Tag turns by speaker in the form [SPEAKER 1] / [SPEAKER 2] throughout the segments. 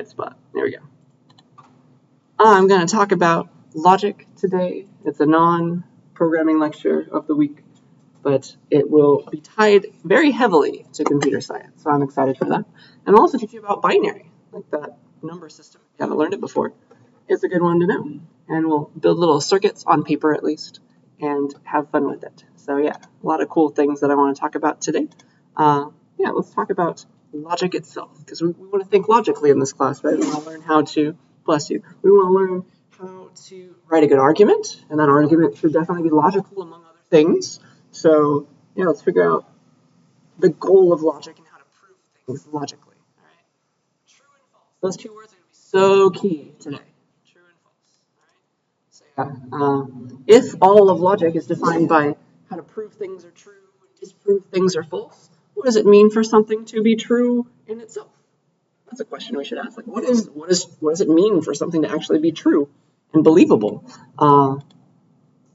[SPEAKER 1] right spot. There we go. I'm going to talk about logic today. It's a non-programming lecture of the week, but it will be tied very heavily to computer science, so I'm excited for that. And I'll also teach you about binary, like that number system. If you haven't learned it before, it's a good one to know. And we'll build little circuits on paper at least and have fun with it. So yeah, a lot of cool things that I want to talk about today. Yeah, let's talk about logic itself, because we want to think logically in this class, right? We want to learn how to, bless you, we want to learn how to write a good argument, and that argument should definitely be logical among other things. So yeah, let's figure out the goal of logic and how to prove things logically. All right, true and false. Those two words are going to be so key today. True and false. All right. So yeah, if all of logic is defined by how to prove things are true and disprove things are false, what does it mean for something to be true in itself? That's a question we should ask. Like, what does it mean for something to actually be true and believable?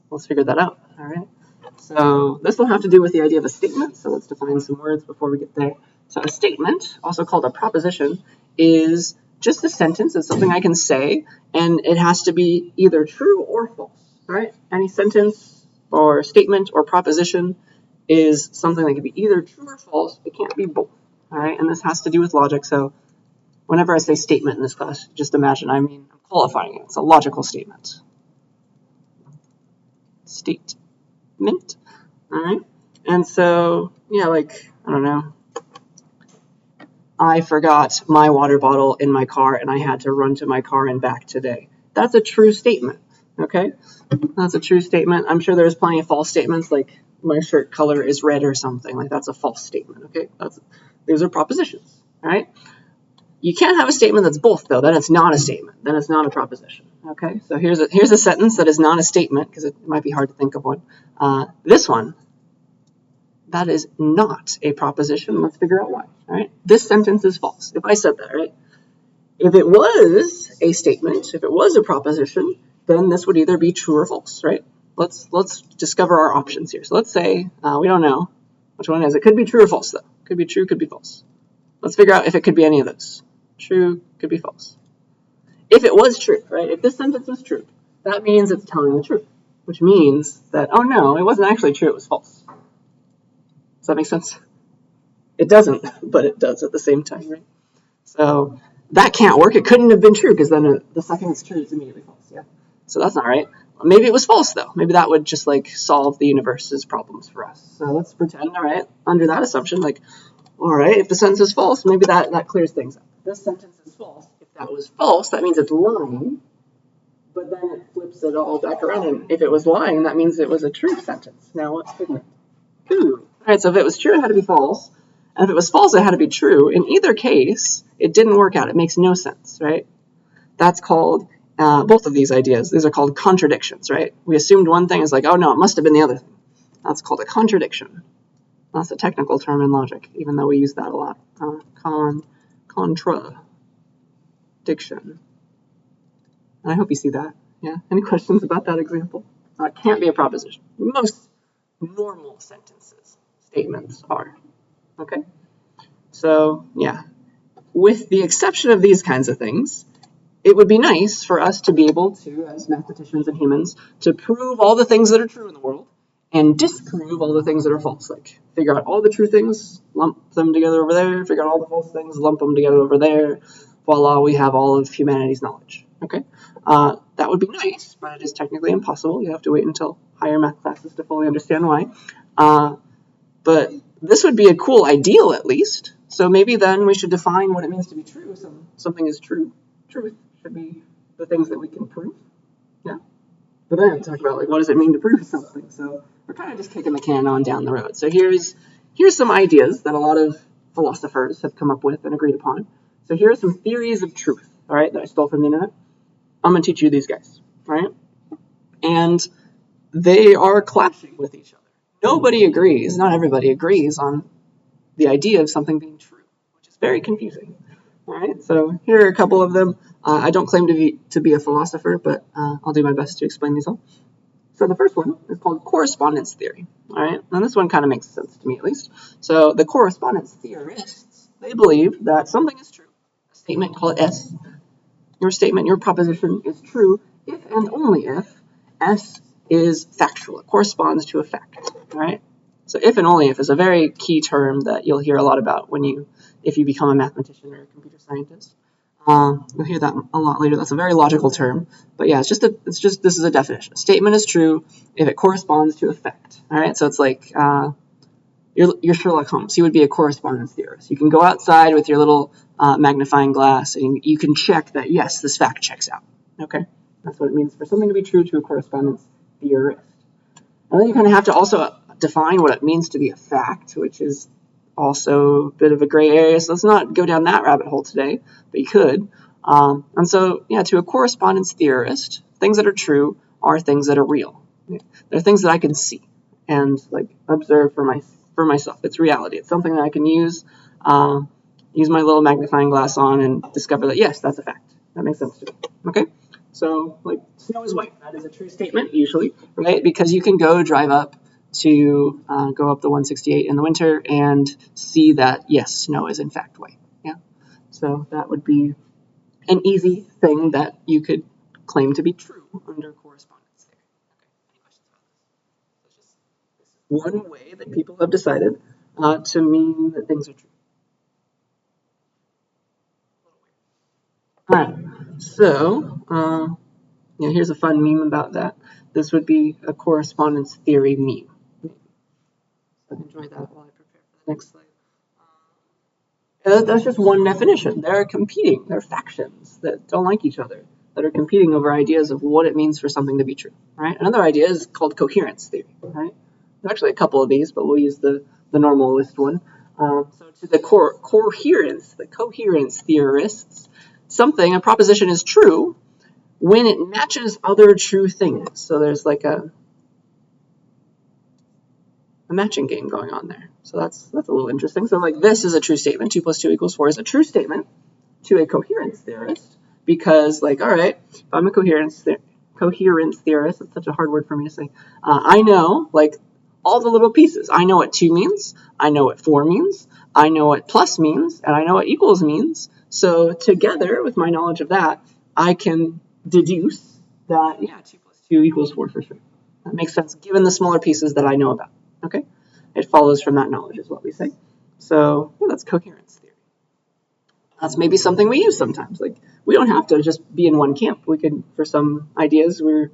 [SPEAKER 1] Let's figure that out. All right. So this will have to do with the idea of a statement. So let's define some words before we get there. So a statement, also called a proposition, is just a sentence. It's something I can say, and it has to be either true or false. All right. Any sentence or statement or proposition is something that can be either true or false. It can't be both. All right. And this has to do with logic. So whenever I say statement in this class, just imagine, I'm qualifying it. It's a logical statement. Statement. All right. And so, yeah, like, I don't know. I forgot my water bottle in my car and I had to run to my car and back today. That's a true statement. Okay. That's a true statement. I'm sure there's plenty of false statements, like my shirt color is red or something. Like, that's a false statement. Okay. Those are propositions. All right. You can't have a statement that's both, though. Then it's not a statement. Then it's not a proposition. Okay, so here's a sentence that is not a statement, because it might be hard to think of one. This one, that is not a proposition. Let's figure out why. All right, this sentence is false. If I said that, right? If it was a statement, if it was a proposition, then this would either be true or false, right? Let's discover our options here. So let's say we don't know which one it is. It could be true or false, though. Could be true, could be false. Let's figure out if it could be any of those. True, could be false. If it was true, right? If this sentence was true, that means it's telling the truth, which means that, oh no, it wasn't actually true, it was false. Does that make sense? It doesn't, but it does at the same time, right? So that can't work. It couldn't have been true, because then the second it's true, it's immediately false, yeah? So that's not right. Maybe it was false, though. Maybe that would just, like, solve the universe's problems for us. So let's pretend, all right, under that assumption, like, all right, if the sentence is false, maybe that clears things up. This sentence is false. If that was false, that means it's lying, but then it flips it all back around. And if it was lying, that means it was a true sentence. Now, what's figuring? All right, so if it was true, it had to be false. And if it was false, it had to be true. In either case, it didn't work out. It makes no sense, right? That's called, both of these ideas, these are called contradictions, right? We assumed one thing is like, oh no, it must have been the other thing. That's called a contradiction. That's a technical term in logic, even though we use that a lot. Contradiction. And I hope you see that. Yeah. Any questions about that example? It can't be a proposition. Most normal sentences, statements are. Okay? So, yeah. With the exception of these kinds of things, it would be nice for us to be able to, as mathematicians and humans, to prove all the things that are true in the world and disprove all the things that are false. Like, figure out all the true things, lump them together over there, figure out all the false things, lump them together over there. Voila, we have all of humanity's knowledge. Okay? That would be nice, but it is technically impossible. You have to wait until higher math classes to fully understand why. But this would be a cool ideal, at least. So maybe then we should define what it means to be true. Something is true. Truth should be the things that we can prove. Yeah? But then I have to talk about, like, what does it mean to prove something? So we're kind of just kicking the can on down the road. So here's some ideas that a lot of philosophers have come up with and agreed upon. So here are some theories of truth, all right, that I stole from the internet. I'm going to teach you these guys, all right? And they are clashing with each other. Nobody agrees, not everybody agrees on the idea of something being true, which is very confusing. All right, so here are a couple of them. I don't claim to be a philosopher, but I'll do my best to explain these all. So the first one is called correspondence theory. All right, and this one kind of makes sense to me, at least. So the correspondence theorists, they believe that something is true, a statement, call it S. Your statement, your proposition is true if and only if S is factual. It corresponds to a fact, all right? So if and only if is a very key term that you'll hear a lot about if you become a mathematician or a computer scientist. You'll hear that a lot later. That's a very logical term, but yeah, this is a definition. A statement is true if it corresponds to a fact. All right, so it's like you're Sherlock Holmes. You would be a correspondence theorist. You can go outside with your little magnifying glass, and you can check that yes, this fact checks out. Okay, that's what it means for something to be true to a correspondence theorist. And then you kind of have to also define what it means to be a fact, which is also a bit of a gray area, so let's not go down that rabbit hole today, but you could. And so, yeah, to a correspondence theorist, things that are true are things that are real. They're things that I can see and like observe for myself. It's reality. It's something that I can use my little magnifying glass on and discover that, yes, that's a fact. That makes sense to me. Okay? So, like, snow is white. That is a true statement, usually, right? Because you can go drive up to go up the 168 in the winter and see that, yes, snow is in fact white. Yeah. So that would be an easy thing that you could claim to be true under correspondence theory. Okay. Any questions about this? This is one way that people have decided to mean that things are true. All right. So, here's a fun meme about that. This would be a correspondence theory meme. Enjoy that while I prepare for the next slide. That's just one definition. They're competing. They're factions that don't like each other, that are competing over ideas of what it means for something to be true. Right? Another idea is called coherence theory. Right? There's actually a couple of these, but we'll use the normalist one. So to the coherence theorists, a proposition is true when it matches other true things. So there's like a matching game going on there. So that's a little interesting. So like this is a true statement. 2 + 2 = 4 is a true statement to a coherence theorist because, like, all right, if I'm a coherence theorist, it's such a hard word for me to say. I know like all the little pieces. I know what 2 means. I know what 4 means. I know what plus means, and I know what equals means. So together with my knowledge of that, I can deduce that 2 + 2 = 4 for sure. That makes sense given the smaller pieces that I know about. Okay, it follows from that knowledge is what we say. So that's coherence theory. That's maybe something we use sometimes. Like we don't have to just be in one camp. We could, for some ideas, we're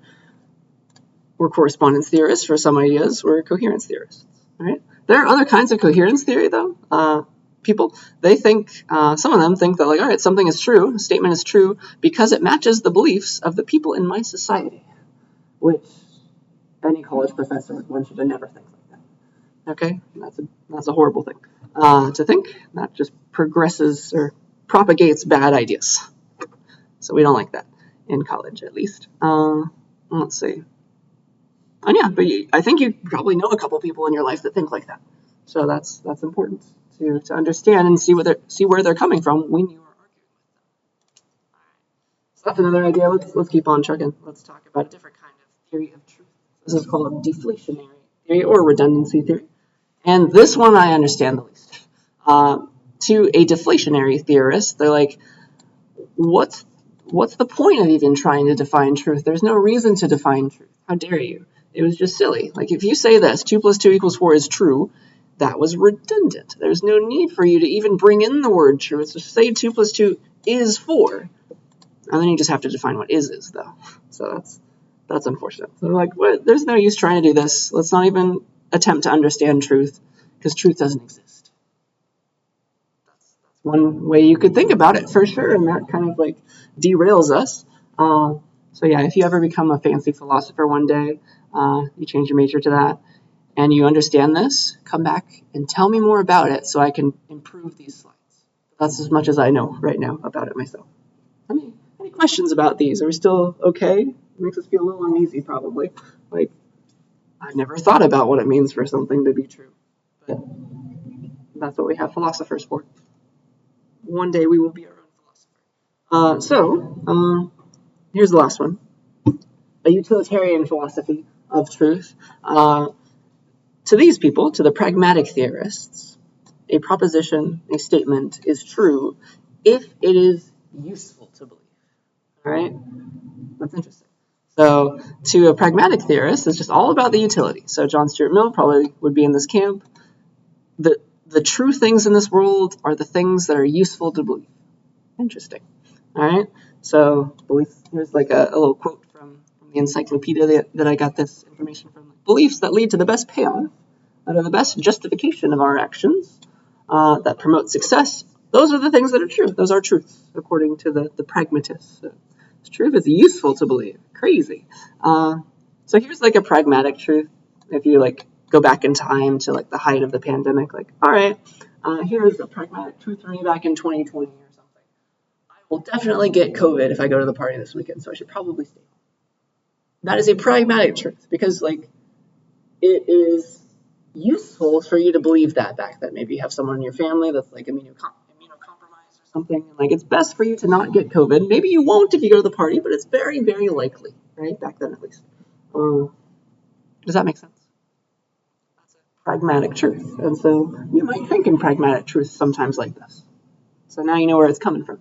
[SPEAKER 1] correspondence theorists. For some ideas, we're coherence theorists. All right. There are other kinds of coherence theory though. People, they think, some of them think that like, all right, something is true, a statement is true because it matches the beliefs of the people in my society, which any college professor would want you to never think like that. Okay, that's a horrible thing to think. That just progresses or propagates bad ideas. So we don't like that in college, at least. Let's see. And yeah, but I think you probably know a couple people in your life that think like that. So that's important to understand and see where they're coming from when you are arguing with them. All right. So that's another idea. Let's keep on trucking. Let's talk about a different kind of theory of truth. This is called deflationary theory or redundancy theory. And this one I understand the least. To a deflationary theorist, they're like, what's the point of even trying to define truth? There's no reason to define truth. How dare you? It was just silly. Like if you say this, 2 + 2 = 4 is true, that was redundant. There's no need for you to even bring in the word true. It's just say 2 + 2 is 4. And then you just have to define what is though. So that's unfortunate. So like, what? There's no use trying to do this. Let's not even attempt to understand truth, because truth doesn't exist. That's one way you could think about it for sure, and that kind of like derails us. So yeah, if you ever become a fancy philosopher one day, you change your major to that, and you understand this, come back and tell me more about it so I can improve these slides. That's as much as I know right now about it myself. Any questions about these? Are we still okay? It makes us feel a little uneasy probably. Like, I've never thought about what it means for something to be true. But that's what we have philosophers for. One day we will be our own philosopher. Here's the last one. A utilitarian philosophy of truth. To these people, to the pragmatic theorists, a proposition, a statement is true if it is useful to believe. All right, that's interesting. So to a pragmatic theorist, it's just all about the utility. So John Stuart Mill probably would be in this camp. The true things in this world are the things that are useful to believe. Interesting. All right. So belief. Here's like a little quote from the encyclopedia that I got this information from. Beliefs that lead to the best payoff, that are the best justification of our actions, that promote success. Those are the things that are true. Those are truths, according to the pragmatists. So, truth is useful to believe. Crazy. So here's like a pragmatic truth. If you like go back in time to like the height of the pandemic, like, all right, here's a pragmatic truth for me back in 2020 or something. I will definitely get COVID if I go to the party this weekend, so I should probably stay home. That is a pragmatic truth because like it is useful for you to believe that back then. Maybe you have someone in your family that's like immunocompromised or something. Like it's best for you to not get COVID. Maybe you won't if you go to the party, but it's very, very likely, right? Back then at least. Does that make sense? That's a pragmatic truth. And so you might think in pragmatic truth sometimes like this. So now you know where it's coming from.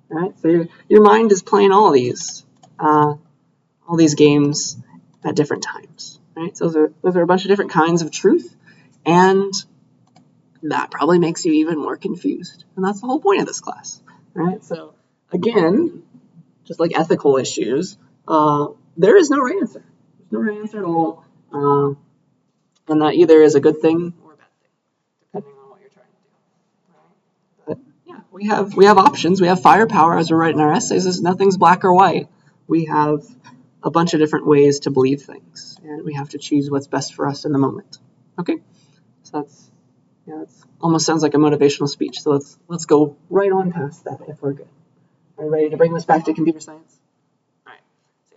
[SPEAKER 1] Right? So your mind is playing all these games at different times. Right? So those are a bunch of different kinds of truth, and that probably makes you even more confused. And that's the whole point of this class. Right? So again, just like ethical issues, there is no right answer. There's no right answer at all. And that either is a good thing or a bad thing, depending on what you're trying to do. Right? But yeah, we have options. We have firepower as we're writing our essays. Nothing's black or white. We have a bunch of different ways to believe things, and we have to choose what's best for us in the moment. Okay, so that's almost sounds like a motivational speech. So let's go right on past that if we're good. Are you ready to bring this back to computer science?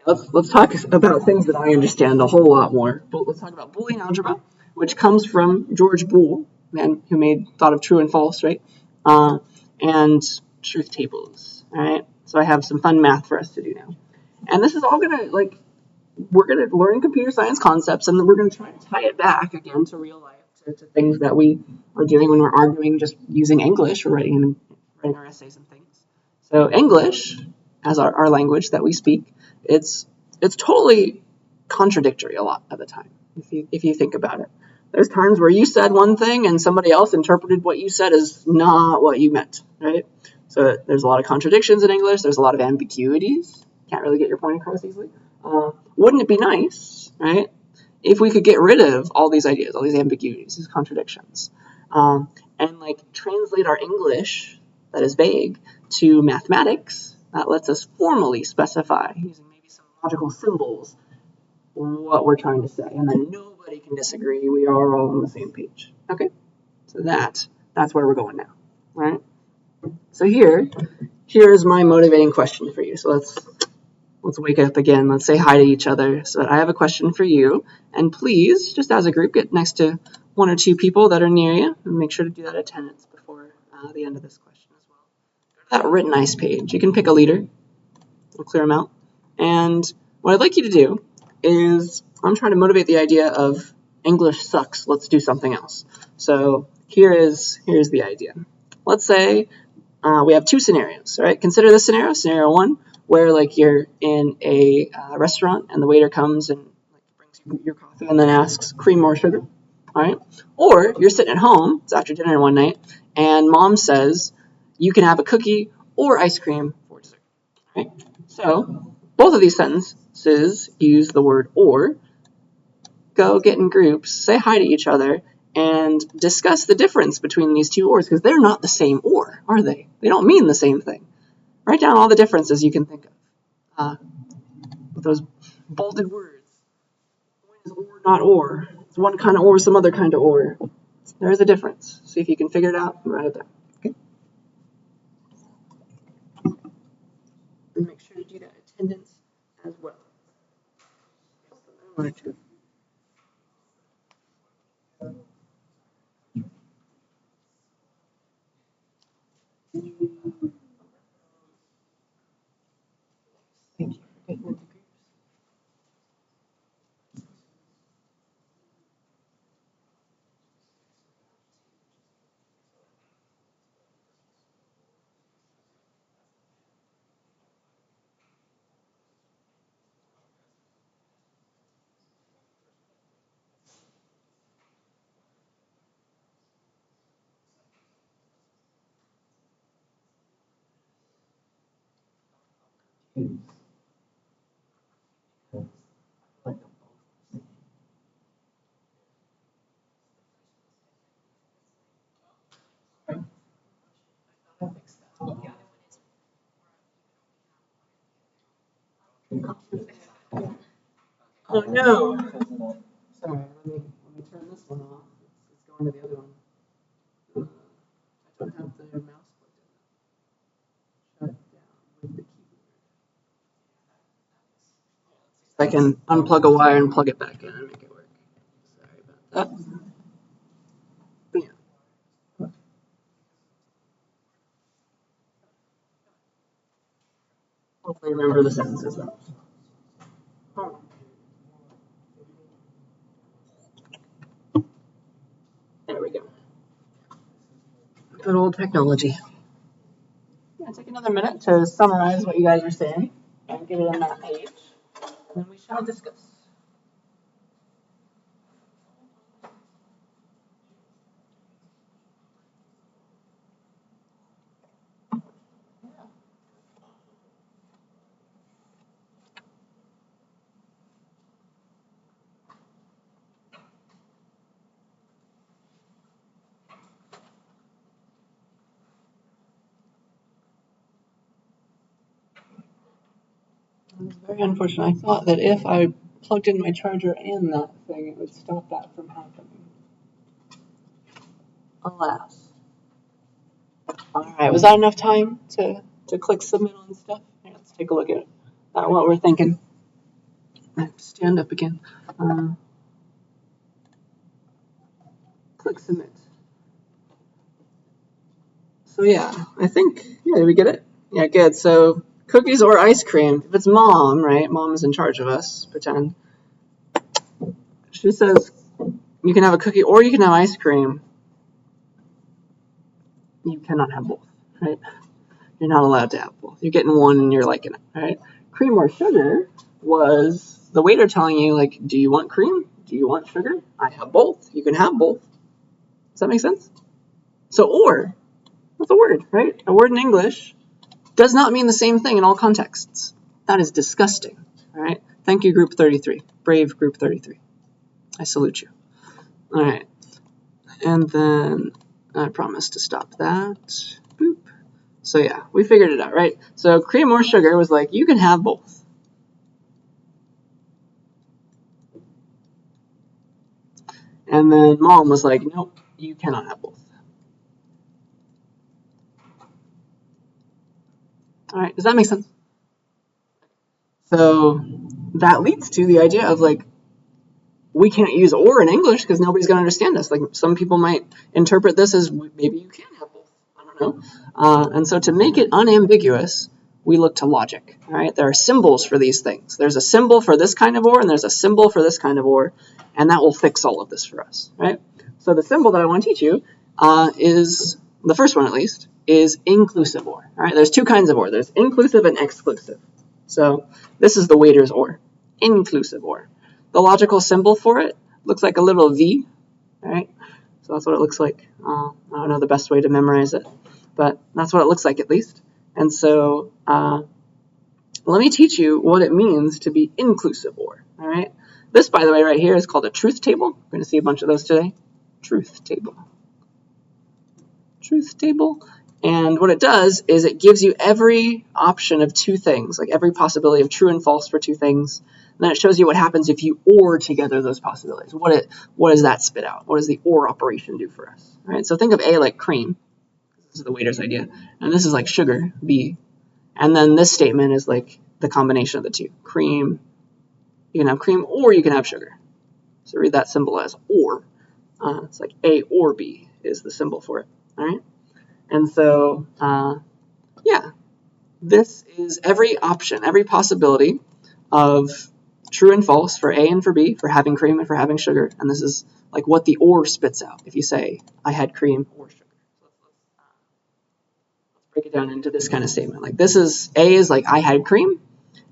[SPEAKER 1] Let's talk about things that I understand a whole lot more. But let's talk about Boolean algebra, which comes from George Boole, man who thought of true and false, right? And truth tables. All right. So I have some fun math for us to do now, and this is all we're gonna learn computer science concepts, and then we're gonna try to tie it back again to real life, to things that we are doing when we're arguing, just using English or writing our essays and things. So English, as our language that we speak, it's totally contradictory a lot of the time, if you think about it. There's times where you said one thing and somebody else interpreted what you said as not what you meant, right? So there's a lot of contradictions in English. There's a lot of ambiguities. Can't really get your point across easily. Wouldn't it be nice, right, if we could get rid of all these ideas, all these ambiguities, these contradictions, and like translate our English that is vague to mathematics that lets us formally specify using maybe some logical symbols what we're trying to say, and then nobody can disagree. We are all on the same page. Okay, so that's where we're going now, right? So here's my motivating question for you. So let's wake up again. Let's say hi to each other. So I have a question for you, and please, just as a group, get next to one or two people that are near you, and make sure to do that attendance before the end of this question as well. Go to that written ice page. You can pick a leader. We'll clear them out. And what I'd like you to do is I'm trying to motivate the idea of English sucks. Let's do something else. So here's the idea. Let's say we have two scenarios. All right, consider this scenario. Scenario one, where like you're in a restaurant and the waiter comes and like brings you your coffee and then asks cream or sugar. All right, or you're sitting at home. It's after dinner one night, and mom says you can have a cookie or ice cream for dessert. All right, so both of these sentences use the word or. Go get in groups, say hi to each other, and discuss the difference between these two ors, because they're not the same or, are they? They don't mean the same thing. Write down all the differences you can think of with those bolded words. When is or not or? It's one kind of or, some other kind of or. There is a difference. See if you can figure it out and write it down. Okay? And make sure to do that attendance as well. Thank you for getting into groups. Oh no! Sorry, let me turn this one off. It's going to the other one. I don't have the mouse plugged in. Shut down with the keyboard. I can unplug a wire and plug it back in and make it work. Sorry about that. But yeah. Hopefully remember the sentences though. There we go. Good old technology. Yeah, take another minute to summarize what you guys are saying and get it on that page. And then we shall discuss. It's very unfortunate. I thought that if I plugged in my charger and that thing, it would stop that from happening. Alas. Alright, was that enough time to click submit on stuff? Here, let's take a look at what we're thinking. Stand up again. Click submit. So yeah, I think, yeah, did we get it? Yeah, good. So cookies or ice cream. If it's mom, right? Mom is in charge of us, pretend. She says you can have a cookie or you can have ice cream. You cannot have both, right? You're not allowed to have both. You're getting one and you're liking it, right? Cream or sugar was the waiter telling you, like, do you want cream? Do you want sugar? I have both. You can have both. Does that make sense? So or, that's a word, right? A word in English does not mean the same thing in all contexts. That is disgusting, all right? Thank you, Group 33. Brave Group 33. I salute you. All right. And then I promise to stop that. Boop. So yeah, we figured it out, right? So cream or sugar was like, you can have both. And then mom was like, nope, you cannot have both. All right, does that make sense? So that leads to the idea of like, we can't use or in English because nobody's going to understand us. Like some people might interpret this as maybe you can have both. I don't know. And so to make it unambiguous, we look to logic. All right, there are symbols for these things. There's a symbol for this kind of or, and there's a symbol for this kind of or, and that will fix all of this for us. Right. So the symbol that I want to teach you is the first one, at least, is inclusive or. All right, there's two kinds of or. There's inclusive and exclusive. So this is the waiter's or, inclusive or. The logical symbol for it looks like a little V, right? So that's what it looks like. I don't know the best way to memorize it, but that's what it looks like at least. And so let me teach you what it means to be inclusive or, all right? This, by the way, right here is called a truth table. We're going to see a bunch of those today. Truth table. Truth table. And what it does is it gives you every option of two things, like every possibility of true and false for two things. And then it shows you what happens if you OR together those possibilities. What does that spit out? What does the OR operation do for us? All right, so think of A like cream. This is the waiter's idea. And this is like sugar, B. And then this statement is like the combination of the two. Cream, you can have cream or you can have sugar. So read that symbol as OR. It's like A or B is the symbol for it. All right. And so, yeah, this is every option, every possibility of true and false for A and for B, for having cream and for having sugar. And this is like what the or spits out if you say, I had cream or sugar. So let's break it down into this kind of statement. Like this is, A is like I had cream,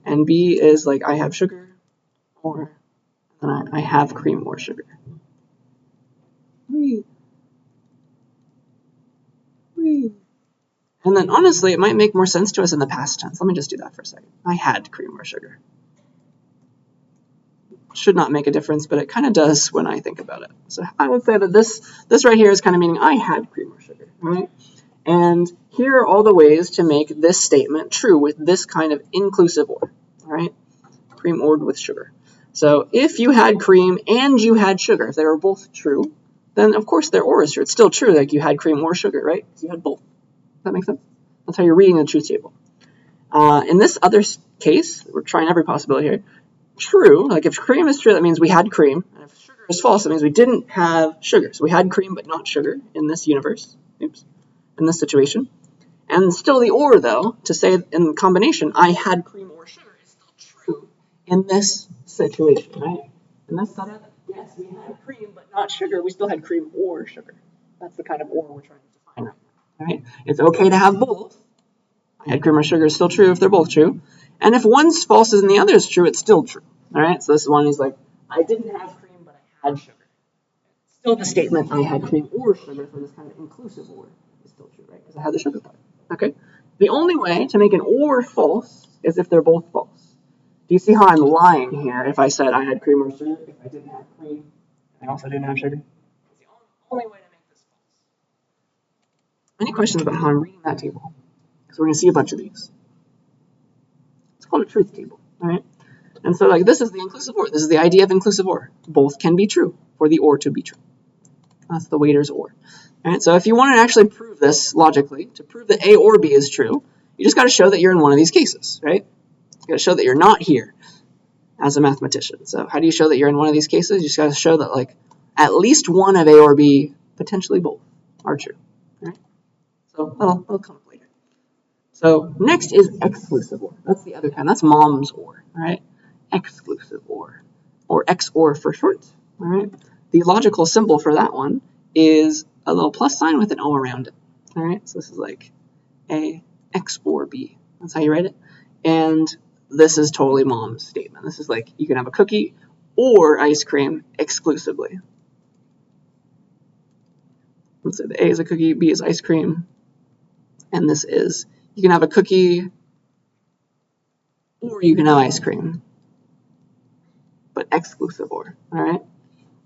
[SPEAKER 1] and B is like I have sugar, or I have cream or sugar. Wee. And then honestly, it might make more sense to us in the past tense. Let me just do that for a second. I had cream or sugar. Should not make a difference, but it kind of does when I think about it. So I would say that this right here is kind of meaning I had cream or sugar, all right? And here are all the ways to make this statement true with this kind of inclusive or, all right? Cream ored with sugar. So if you had cream and you had sugar, if they were both true, then of course their or is true. It's still true, like you had cream or sugar, right? You had both. Does that make sense? That's how you're reading the truth table. In this other case, we're trying every possibility here. True, like if cream is true, that means we had cream. And if sugar is false, that means we didn't have sugar. So we had cream but not sugar in this universe. Oops. In this situation. And still the or, though, to say in combination, I had cream or sugar is still true in this situation, right? In this setup, yes, we had cream but not sugar. We still had cream or sugar. That's the kind of or we're trying to define right now, right? It's okay to have both. I had cream or sugar is still true if they're both true. And if one's false and the other is true, it's still true. All right, so this one is like, I didn't have cream, but I had sugar. Still the statement, I had cream or sugar for this kind of inclusive or is still true, right? Because I had the sugar part. Okay. The only way to make an or false is if they're both false. Do you see how I'm lying here if I said I had cream or sugar, if I didn't have cream, I also didn't have sugar? It's the only way to make this false. Any questions about how I'm reading that table? Because we're going to see a bunch of these. It's called a truth table, all right? And so like this is the inclusive or. This is the idea of inclusive or. Both can be true for the or to be true. That's the waiter's or. All right, so if you want to actually prove this logically, to prove that A or B is true, you just got to show that you're in one of these cases, right? You got to show that you're not here as a mathematician. So how do you show that you're in one of these cases? You just got to show that like at least one of A or B, potentially both, are true. All right? So that'll come up later. So next is exclusive or. That's the other kind. That's mom's or, all right? Exclusive or XOR for short, all right? The logical symbol for that one is a little plus sign with an O around it, all right? So this is like A, X, or B. That's how you write it. And this is totally mom's statement. This is like you can have a cookie or ice cream exclusively. Let's say the A is a cookie, B is ice cream, and this is you can have a cookie or you can have ice cream, but exclusive or, all right?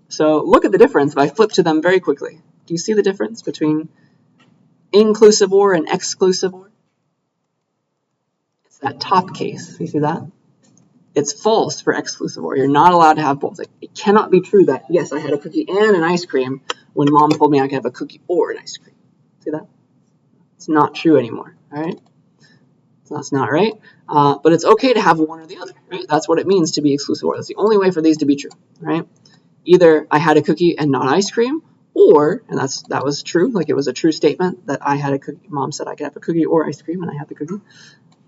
[SPEAKER 1] So look at the difference if I flip to them very quickly. Do you see the difference between inclusive or and exclusive or? It's that top case. You see that? It's false for exclusive or. You're not allowed to have both. Like, it cannot be true that, yes, I had a cookie and an ice cream when mom told me I could have a cookie or an ice cream. See that? It's not true anymore, all right? So that's not right. But it's okay to have one or the other, right? That's what it means to be exclusive or. That's the only way for these to be true, right? Either I had a cookie and not ice cream, or, and that was true, like it was a true statement that I had a cookie, mom said I could have a cookie or ice cream, and I had the cookie.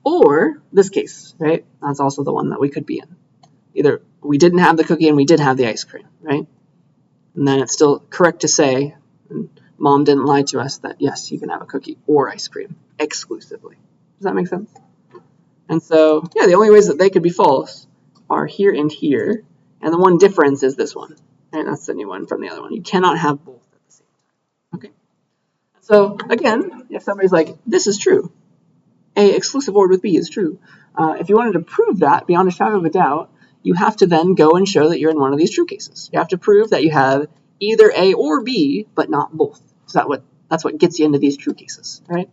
[SPEAKER 1] Or this case, right? That's also the one that we could be in. Either we didn't have the cookie and we did have the ice cream, right? And then it's still correct to say, and mom didn't lie to us, that yes, you can have a cookie or ice cream exclusively. Does that make sense? And so, yeah, the only ways that they could be false are here and here. And the one difference is this one. And that's the new one from the other one. You cannot have both at the same time. Okay? So, again, if somebody's like, this is true, A exclusive or with B is true. If you wanted to prove that beyond a shadow of a doubt, you have to then go and show that you're in one of these true cases. You have to prove that you have either A or B, but not both. So that's what gets you into these true cases, right?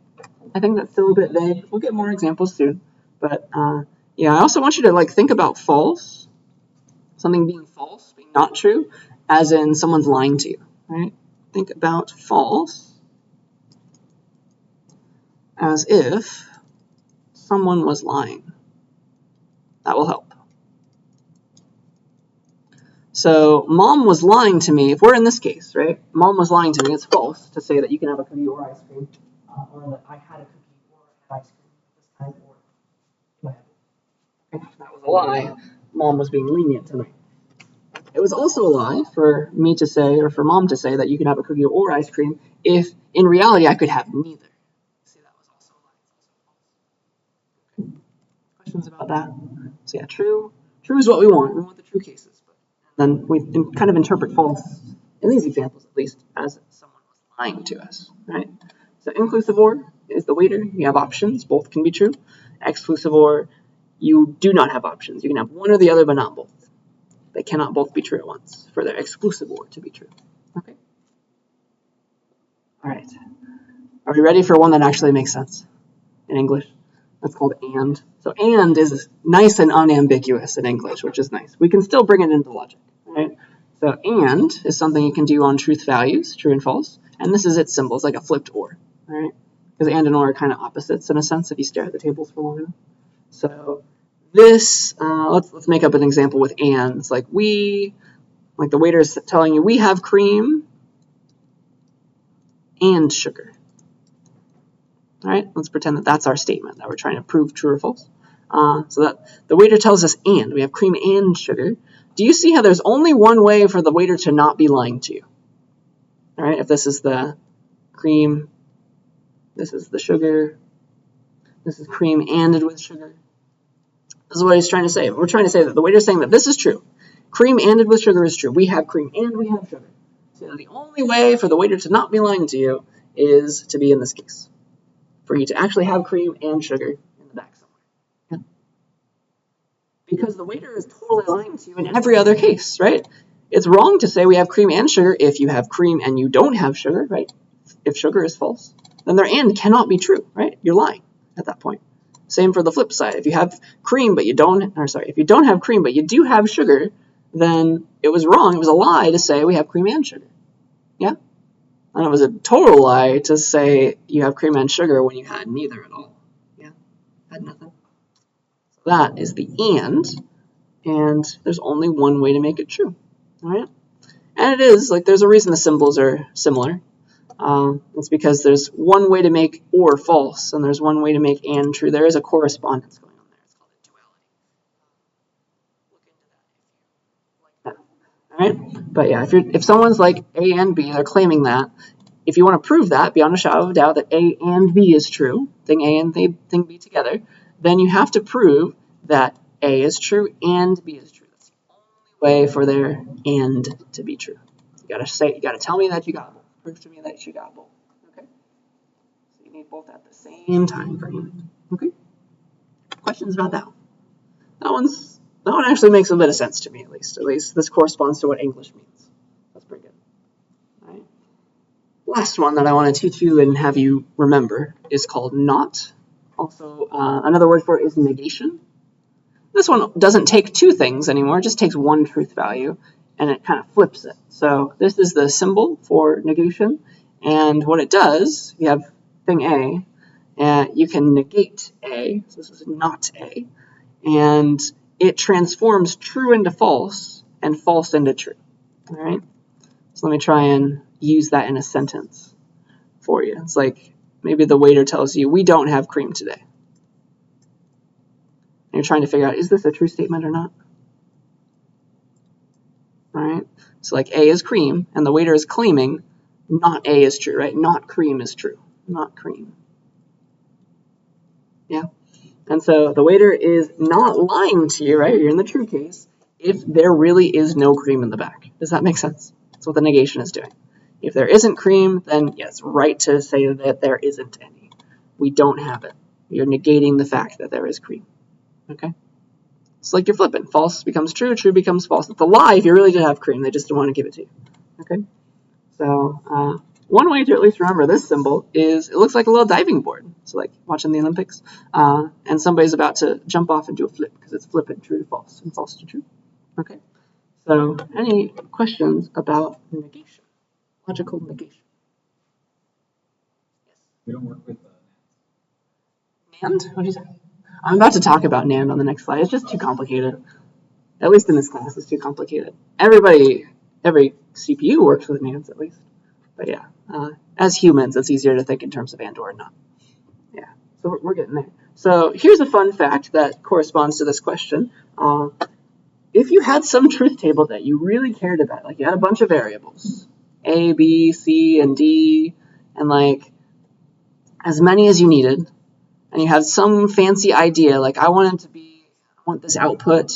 [SPEAKER 1] I think that's still a bit vague. We'll get more examples soon. But, yeah, I also want you to, like, think about false, something being false, being not true, as in someone's lying to you, right? Think about false as if someone was lying. That will help. So mom was lying to me. If we're in this case, right? Mom was lying to me. It's false to say that you can have a cookie or ice cream, or that I had a cookie or I had ice cream this time, or that was a lie. Mom was being lenient to me. It was also a lie for me to say, or for mom to say, that you can have a cookie or ice cream if in reality I could have neither. See, that was also a lie. Okay. Questions about that? So yeah, true is what we want. We want the true cases. But then we kind of interpret false, in these examples at least, as someone was lying to us, right? So inclusive or, is the waiter. You have options. Both can be true. Exclusive OR, you do not have options. You can have one or the other, but not both. They cannot both be true at once for their exclusive OR to be true. Okay. All right. Are we ready for one that actually makes sense in English? That's called and. So and is nice and unambiguous in English, which is nice. We can still bring it into logic, right? So and is something you can do on truth values, true and false. And this is its symbol. It's like a flipped or, all right? Because and or are kind of opposites in a sense if you stare at the tables for long enough. So this, let's make up an example with and. It's like like the waiter is telling you, we have cream and sugar. All right, let's pretend that that's our statement that we're trying to prove true or false. So that the waiter tells us and, we have cream and sugar. Do you see how there's only one way for the waiter to not be lying to you? All right, if this is the cream, this is the sugar, this is cream anded with sugar. This is what he's trying to say. We're trying to say that the waiter's saying that this is true. Cream anded with sugar is true. We have cream and we have sugar. So the only way for the waiter to not be lying to you is to be in this case. For you to actually have cream and sugar in the back somewhere. Yeah. Because the waiter is totally lying to you in every other case, right? It's wrong to say we have cream and sugar if you have cream and you don't have sugar, right? If sugar is false, then their and cannot be true, right? You're lying at that point. Same for the flip side. If you have cream but you don't, if you don't have cream but you do have sugar, then it was wrong. It was a lie to say we have cream and sugar. Yeah? And it was a total lie to say you have cream and sugar when you had neither at all. Yeah, had nothing. So that is the and there's only one way to make it true. All right, and it is like there's a reason the symbols are similar. It's because there's one way to make or false, and there's one way to make and true. There is a correspondence going on there. It's called a duality. Look into that if you like that. All right, but yeah, if someone's like A and B, they're claiming that. If you want to prove that beyond a shadow of a doubt that A and B is true, thing A and thing B together, then you have to prove that A is true and B is true. That's the only way for their and to be true. You gotta tell me that you got both. Prove to me that you got both. Okay. So you need both at the same time frame. Okay. Questions about that one? That one actually makes a bit of sense to me, at least. At least this corresponds to what English means. That's pretty good. All right. Last one that I want to teach you and have you remember is called not. Also, another word for it is negation. This one doesn't take two things anymore. It just takes one truth value, and it kind of flips it. So this is the symbol for negation, and what it does, you have thing A, and you can negate A, so this is not A, and it transforms true into false and false into true. All right? So let me try and use that in a sentence for you. It's like maybe the waiter tells you, we don't have cream today. And you're trying to figure out, is this a true statement or not? All right? So like A is cream, and the waiter is claiming not A is true, right? Not cream is true. Not cream. Yeah? And so the waiter is not lying to you, right? You're in the true case if there really is no cream in the back. Does that make sense? That's what the negation is doing. If there isn't cream, then yes, right to say that there isn't any. We don't have it. You're negating the fact that there is cream. Okay? It's like you're flipping. False becomes true, true becomes false. It's a lie if you really did have cream. They just didn't want to give it to you. Okay? So one way to at least remember this symbol is it looks like a little diving board. So like watching the Olympics. And somebody's about to jump off and do a flip because it's flipping true to false and false to true. Okay? So any questions about negation? Logical negation. Yes.
[SPEAKER 2] We don't work with
[SPEAKER 1] NAND? What did you say? I'm about to talk about NAND on the next slide. It's just too complicated. At least in this class, it's too complicated. Every CPU works with NANDs at least. But yeah, as humans, it's easier to think in terms of and or not. Yeah, so we're getting there. So here's a fun fact that corresponds to this question. If you had some truth table that you really cared about, like you had a bunch of variables, A, B, C, and D, and like as many as you needed, and you had some fancy idea, like I want this output,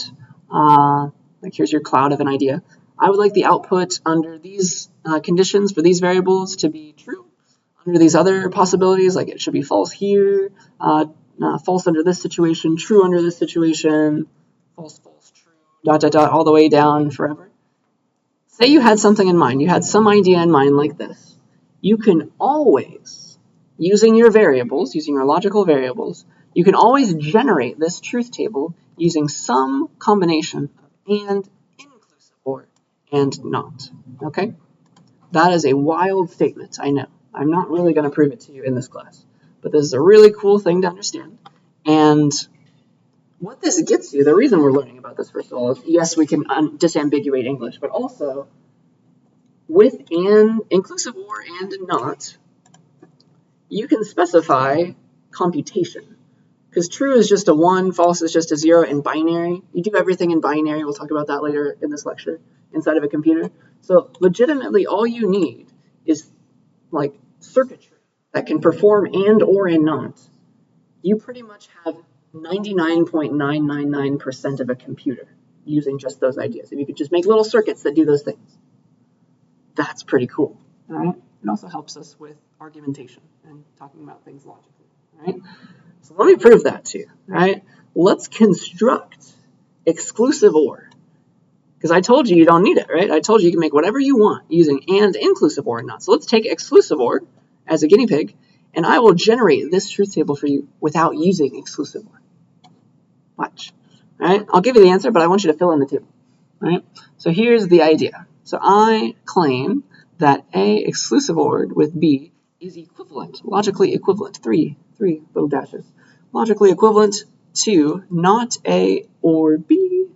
[SPEAKER 1] like here's your cloud of an idea. I would like the output under these conditions for these variables to be true, under these other possibilities, like it should be false here, false under this situation, true under this situation, false, false, true, dot, dot, dot, all the way down forever. Say you had something in mind, you had some idea in mind like this. You can always, using your variables, using your logical variables, you can always generate this truth table using some combination of and, inclusive or, and not. Okay? That is a wild statement, I know. I'm not really going to prove it to you in this class, but this is a really cool thing to understand. And what this gets you, the reason we're learning about this, first of all, is yes, we can disambiguate English, but also with and, inclusive or, and not, you can specify computation. Because true is just a 1, false is just a 0 in binary. You do everything in binary. We'll talk about that later in this lecture inside of a computer. So legitimately, all you need is like circuitry that can perform and or and not. You pretty much have 99.999% of a computer using just those ideas. If you could just make little circuits that do those things, that's pretty cool. All right? It also helps us with argumentation and talking about things logically. All right? So let me prove that to you. All right? Let's construct exclusive or. Because I told you don't need it, right? I told you can make whatever you want using and, inclusive or, and not. So let's take exclusive or as a guinea pig, and I will generate this truth table for you without using exclusive or. Watch. All right? I'll give you the answer, but I want you to fill in the table. All right? So here's the idea. So I claim that A exclusive or with B is equivalent, logically equivalent, three little dashes, logically equivalent to not A or B,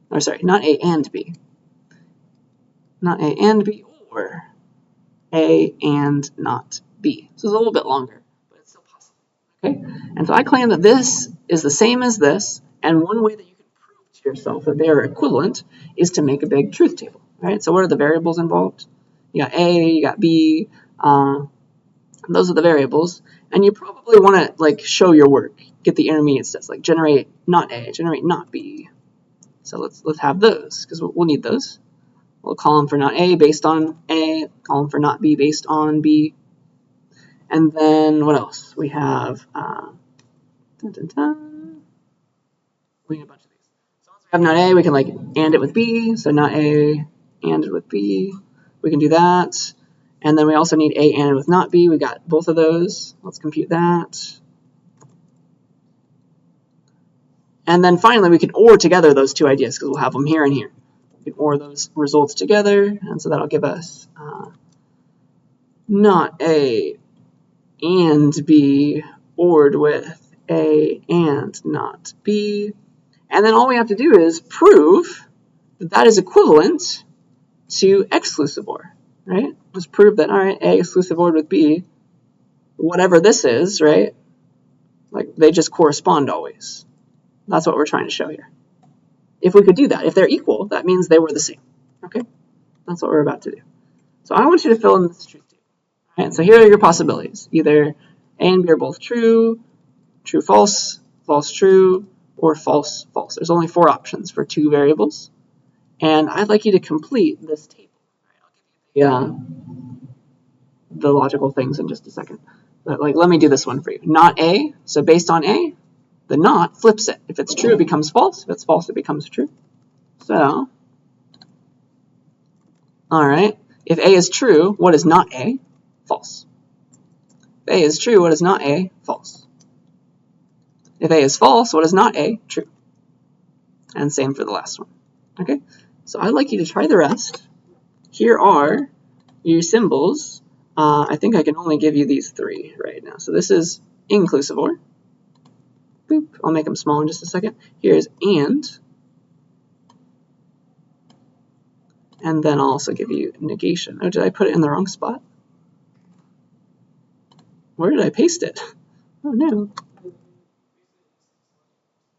[SPEAKER 1] or sorry, not A and B, not A and B, or A and not B. So it's a little bit longer, but it's still possible. Okay, and so I claim that this is the same as this, and one way that you can prove to yourself that they are equivalent is to make a big truth table. Right? So what are the variables involved? You got A, you got B. Those are the variables, and you probably want to like show your work, get the intermediate steps, like generate not A, generate not B. So let's have those because we'll need those. We'll column for not A based on A, column for not B based on B, and then what else? We have we need a bunch of these. So once we have not A, we can like and it with B. So not A and it with B. We can do that. And then we also need A and with not B. We got both of those. Let's compute that. And then finally, we can OR together those two ideas because we'll have them here and here. We can OR those results together, and so that'll give us not A and B ORed with A and not B. And then all we have to do is prove that that is equivalent to exclusive OR, right? Just prove that, all right, A exclusive OR with B, whatever this is, right? Like they just correspond always. That's what we're trying to show here. If we could do that, if they're equal, that means they were the same. Okay? That's what we're about to do. So I want you to fill in this truth table. All right, so here are your possibilities. Either A and B are both true, true, false, false, true, or false, false. There's only 4 options for 2 variables. And I'd like you to complete this table. I'll give you the logical things in just a second. But let me do this one for you. Not A, so based on A, the not flips it. If it's true, it becomes false. If it's false, it becomes true. So, all right. If A is true, what is not A? False. If A is true, what is not A? False. If A is false, what is not A? True. And same for the last one. Okay? So I'd like you to try the rest. Here are your symbols. I think I can only give you these 3 right now. So this is inclusive OR. Boop. I'll make them small in just a second. Here's and. And then I'll also give you negation. Oh, did I put it in the wrong spot? Where did I paste it? Oh, no.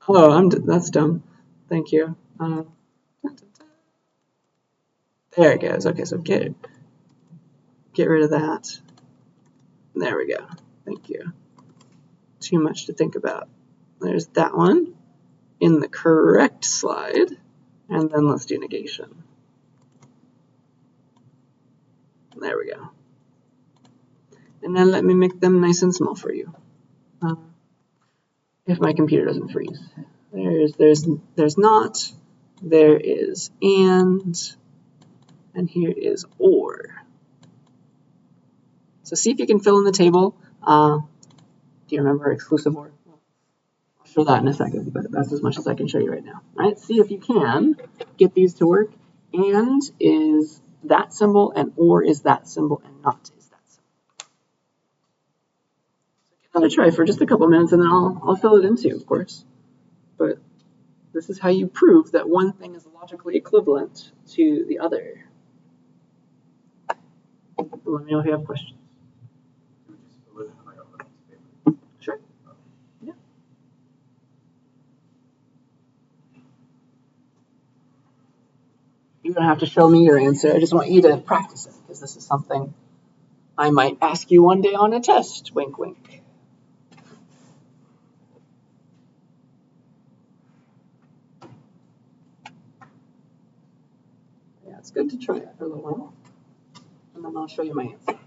[SPEAKER 1] Oh, that's dumb. Thank you. There it goes. Okay, so get rid of that. There we go. Thank you. Too much to think about. There's that one in the correct slide. And then let's do negation. There we go. And then let me make them nice and small for you. If my computer doesn't freeze. There's not, there is and here is or. So see if you can fill in the table. Do you remember exclusive or? I'll show that in a second, but that's as much as I can show you right now. All right, see if you can get these to work. And is that symbol, and or is that symbol, and not is that symbol. So give that a try for just a couple minutes, and then I'll fill it in too, of course. But this is how you prove that one thing is logically equivalent to the other. Let me know if you have questions. Sure. Yeah. You don't have to show me your answer. I just want you to practice it, because this is something I might ask you one day on a test. Wink, wink. Yeah, it's good to try it for a little while. And then I'll show you my answer.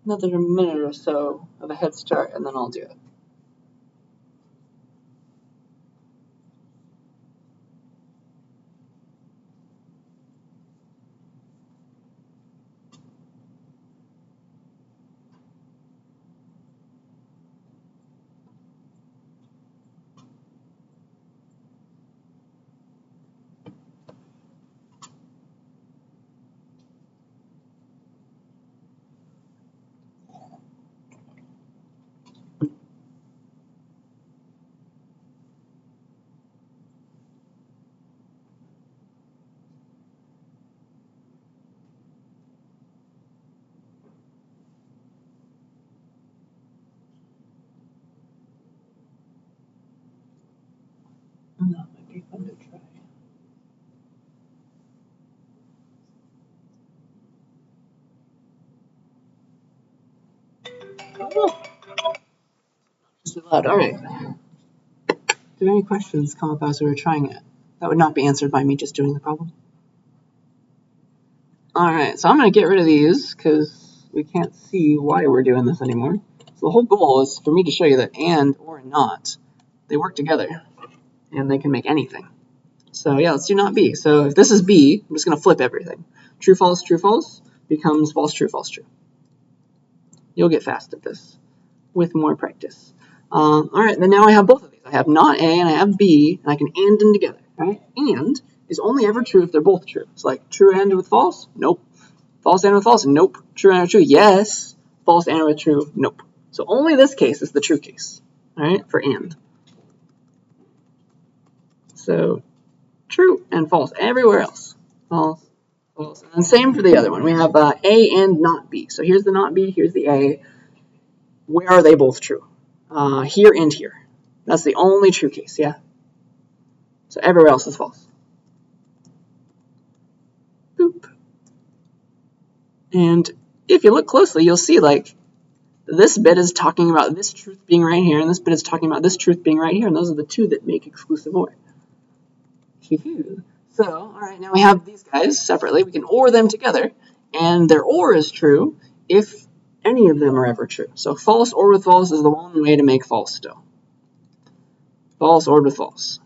[SPEAKER 1] Another minute or so of a head start, and then I'll do it. That might be fun to try. Oh. Just loud. All right. Did any questions come up as we were trying it? That would not be answered by me just doing the problem. All right, so I'm going to get rid of these because we can't see why we're doing this anymore. So the whole goal is for me to show you that and or not, they work together and they can make anything. So yeah, let's do not be. So if this is B, I'm just going to flip everything. True, false becomes false, true. You'll get fast at this with more practice. All right, then now I have both of these. I have not A and I have B, and I can AND them together, right? And is only ever true if they're both true. It's like true AND with false? Nope. False AND with false? Nope. True AND with true? Yes. False AND with true? Nope. So only this case is the true case, all right, for AND. So true and false everywhere else. False, false. And same for the other one. We have A and not B. So here's the not B, here's the A. Where are they both true? Here and here. That's the only true case, yeah? So everywhere else is false. Boop. And if you look closely, you'll see like this bit is talking about this truth being right here, and this bit is talking about this truth being right here, and those are the two that make exclusive OR. So, all right, now we have these guys separately. We can OR them together, and their OR is true if any of them are ever true. So false OR with false is the one way to make false still. false ORed with false.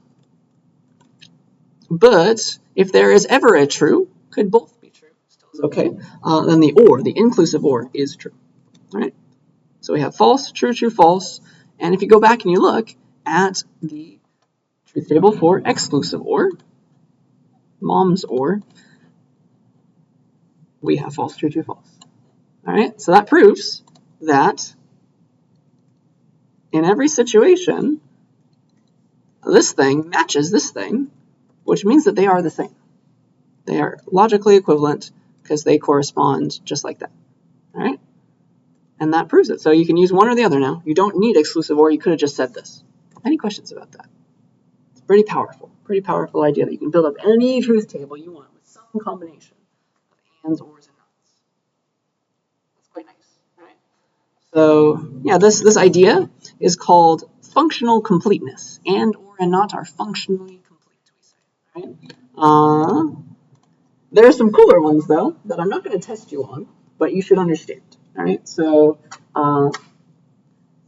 [SPEAKER 1] But if there is ever a true, could both be true, still is okay, then the OR, the inclusive OR, is true. All right? So we have false, true, true, false. And if you go back and you look at the truth table for exclusive OR, mom's OR, we have false, true, true, false. All right? So that proves that in every situation, this thing matches this thing, which means that they are the same. They are logically equivalent because they correspond just like that. All right? And that proves it. So you can use one or the other now. You don't need exclusive OR. You could have just said this. Any questions about that? It's pretty powerful idea that you can build up any truth table you want with some combination of ands, ors, and nots. That's quite nice. All right? So yeah, this idea is called functional completeness. And, or, and not are functionally complete, we say. Right? There are some cooler ones, though, that I'm not going to test you on, but you should understand. All right, so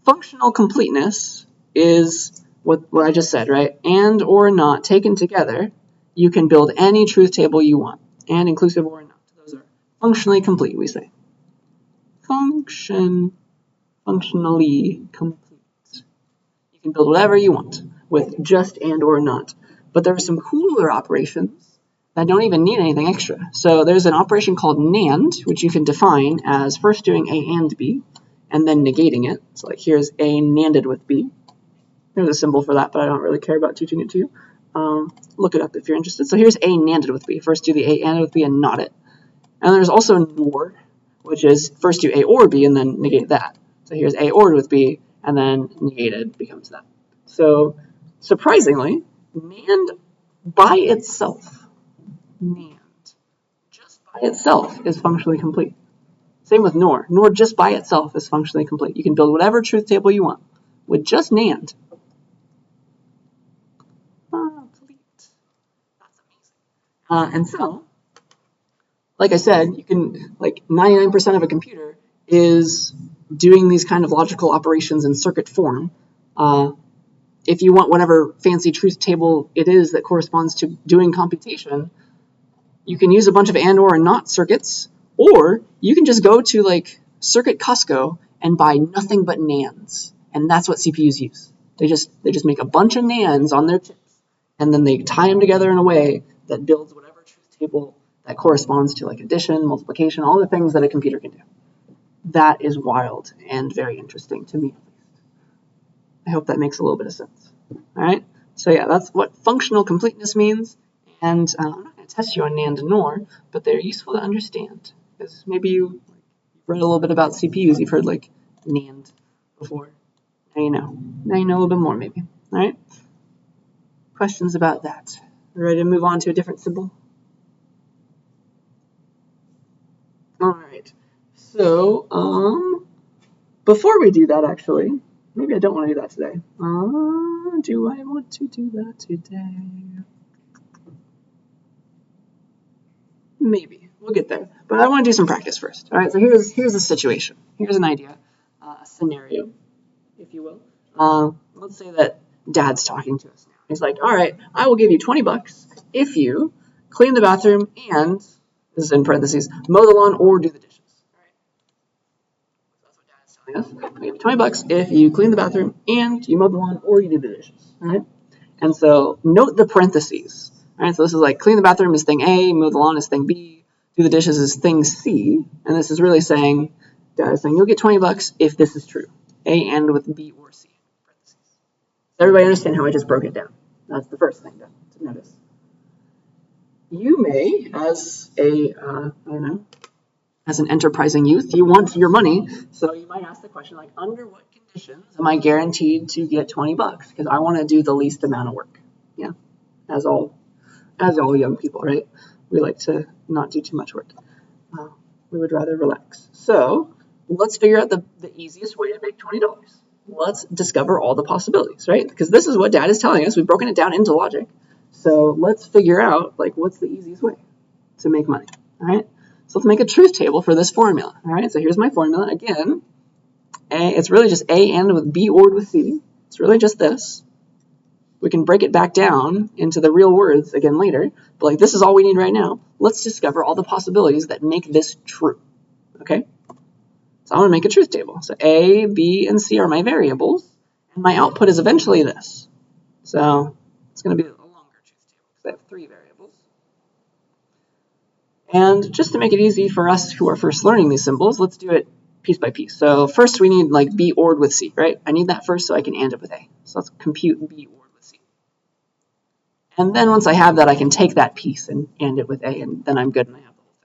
[SPEAKER 1] functional completeness is what I just said, right? And or not taken together, you can build any truth table you want, and inclusive or not. Those are functionally complete, we say. Functionally complete. You can build whatever you want with just and or not. But there are some cooler operations that don't even need anything extra. So there's an operation called NAND, which you can define as first doing A and B, and then negating it. So like here's A NANDed with B. There's a symbol for that, but I don't really care about teaching it to you. Look it up if you're interested. So here's A NANDed with B. First do the A ANDed with B and not it. And there's also NOR, which is first do A or B and then negate that. So here's A ORed with B, and then negated becomes that. So surprisingly, NAND by itself, NAND just by itself is functionally complete. Same with NOR. NOR just by itself is functionally complete. You can build whatever truth table you want with just NAND. Complete. That's amazing. And so, like I said, you can, like 99% of a computer is doing these kind of logical operations in circuit form. If you want whatever fancy truth table it is that corresponds to doing computation, you can use a bunch of and, or, and not circuits, or you can just go to like Circuit Costco and buy nothing but NANDs, and that's what CPUs use. They just make a bunch of NANDs on their chips, and then they tie them together in a way that builds whatever truth table that corresponds to like addition, multiplication, all the things that a computer can do. That is wild and very interesting to me, at least. I hope that makes a little bit of sense. All right, so yeah, that's what functional completeness means, and I'm not going to test you on NAND and NOR, but they're useful to understand, because maybe you've read a little bit about CPUs, you've heard like NAND before. Now you know. Now you know a little bit more, maybe. All right? Questions about that? Ready to move on to a different symbol? All right. So, before we do that, actually, maybe I don't want to do that today. Do I want to do that today? Maybe. We'll get there. But I want to do some practice first. All right, so here's a situation. Here's an idea, a scenario, if you will. Let's say that Dad's talking to us now. He's like, all right, I will give you $20 if you clean the bathroom and, this is in parentheses, mow the lawn or do the dishes. All right. That's what Dad's telling us. I'll give you $20 if you clean the bathroom and you mow the lawn or you do the dishes. All right. And so note the parentheses. All right, so this is like clean the bathroom is thing A, mow the lawn is thing B, do the dishes is thing C, and this is really saying, Dad is saying you'll get $20 if this is true. A and with B or C. Parentheses. Does everybody understand how I just broke it down? That's the first thing to notice. You may, as a, as an enterprising youth, you want your money, so you might ask the question like, under what conditions am I guaranteed to get $20? Because I want to do the least amount of work. Yeah, as all young people, right? We like to not do too much work. We would rather relax. So let's figure out the easiest way to make $20. Let's discover all the possibilities, right? Because this is what Dad is telling us. We've broken it down into logic. So let's figure out, like, what's the easiest way to make money, all right? So let's make a truth table for this formula, all right? So here's my formula. Again, it's really just A and with B ORed with C. It's really just this. We can break it back down into the real words again later, but like this is all we need right now. Let's discover all the possibilities that make this true, okay? So I'm going to make a truth table. So A, B, and C are my variables, and my output is eventually this. So it's going to be a longer truth table because I have 3 variables. And just to make it easy for us who are first learning these symbols, let's do it piece by piece. So first we need like B ORed with C, right? I need that first so I can AND it with A. So let's compute B ORed with C. And then once I have that, I can take that piece and AND it with A, and then I'm good and I have the whole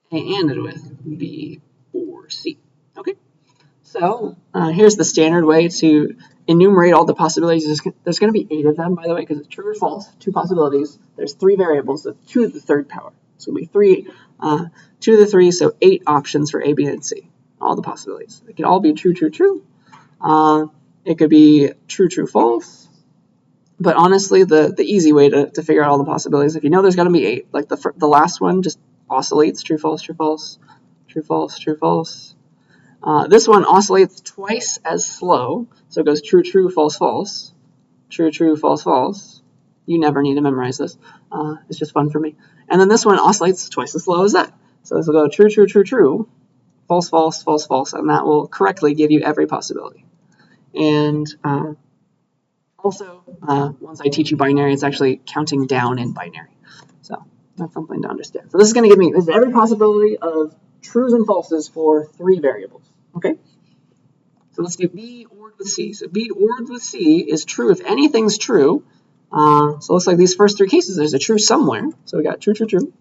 [SPEAKER 1] thing. A ANDed with B or C. Okay? So here's the standard way to enumerate all the possibilities. There's going to be 8 of them, by the way, because it's true or false, 2 possibilities. There's 3 variables, so 2 to the 3rd power. So it'll be 2 to the 3, so 8 options for A, B, and C. All the possibilities. It could all be true, true, true. It could be true, true, false. But honestly, the easy way to figure out all the possibilities, if you know there's going to be 8, like the last one just oscillates, true, false, true, false, true, false, true, false. This one oscillates twice as slow, so it goes true, true, false, false, true, true, false, false. You never need to memorize this. It's just fun for me. And then this one oscillates twice as slow as that. So this will go true, true, true, true, false, false, false, false, and that will correctly give you every possibility. And also, once I teach you binary, it's actually counting down in binary. So that's something to understand. So this is going to give me this is every possibility of trues and falses for 3 variables. Okay? So let's do B ORed with C. So B ORed with C is true if anything's true. So it looks like these first 3 cases, there's a true somewhere. So we got true, true, true.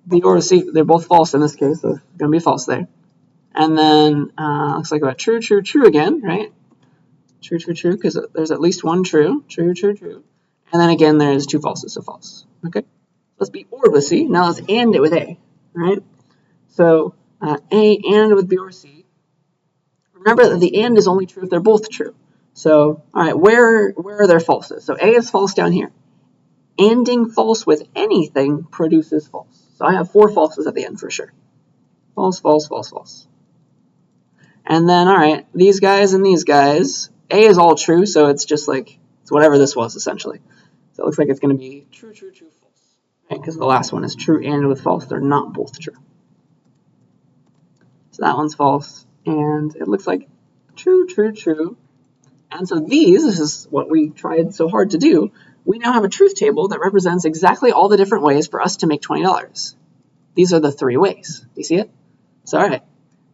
[SPEAKER 1] B ORed with C, they're both false in this case, so it's going to be false there. And then looks like we got true, true, true again, right? True, true, true, because there's at least one true. True, true, true. And then again, there's 2 falses, so false. Okay? Let's be ORed with C. Now let's AND it with A, right? So A AND with B or C. Remember that the AND is only true if they're both true. So, all right, where are their falses? So A is false down here. ANDing false with anything produces false. So I have 4 falses at the end for sure. False, false, false, false. And then, all right, these guys and these guys. A is all true, so it's just like, it's whatever this was, essentially. So it looks like it's going to be true, true, true, false. Right, because the last one is true and with false. They're not both true. So that one's false. And it looks like true, true, true. And so this is what we tried so hard to do. We now have a truth table that represents exactly all the different ways for us to make $20. These are the 3 ways. Do you see it? So, all right,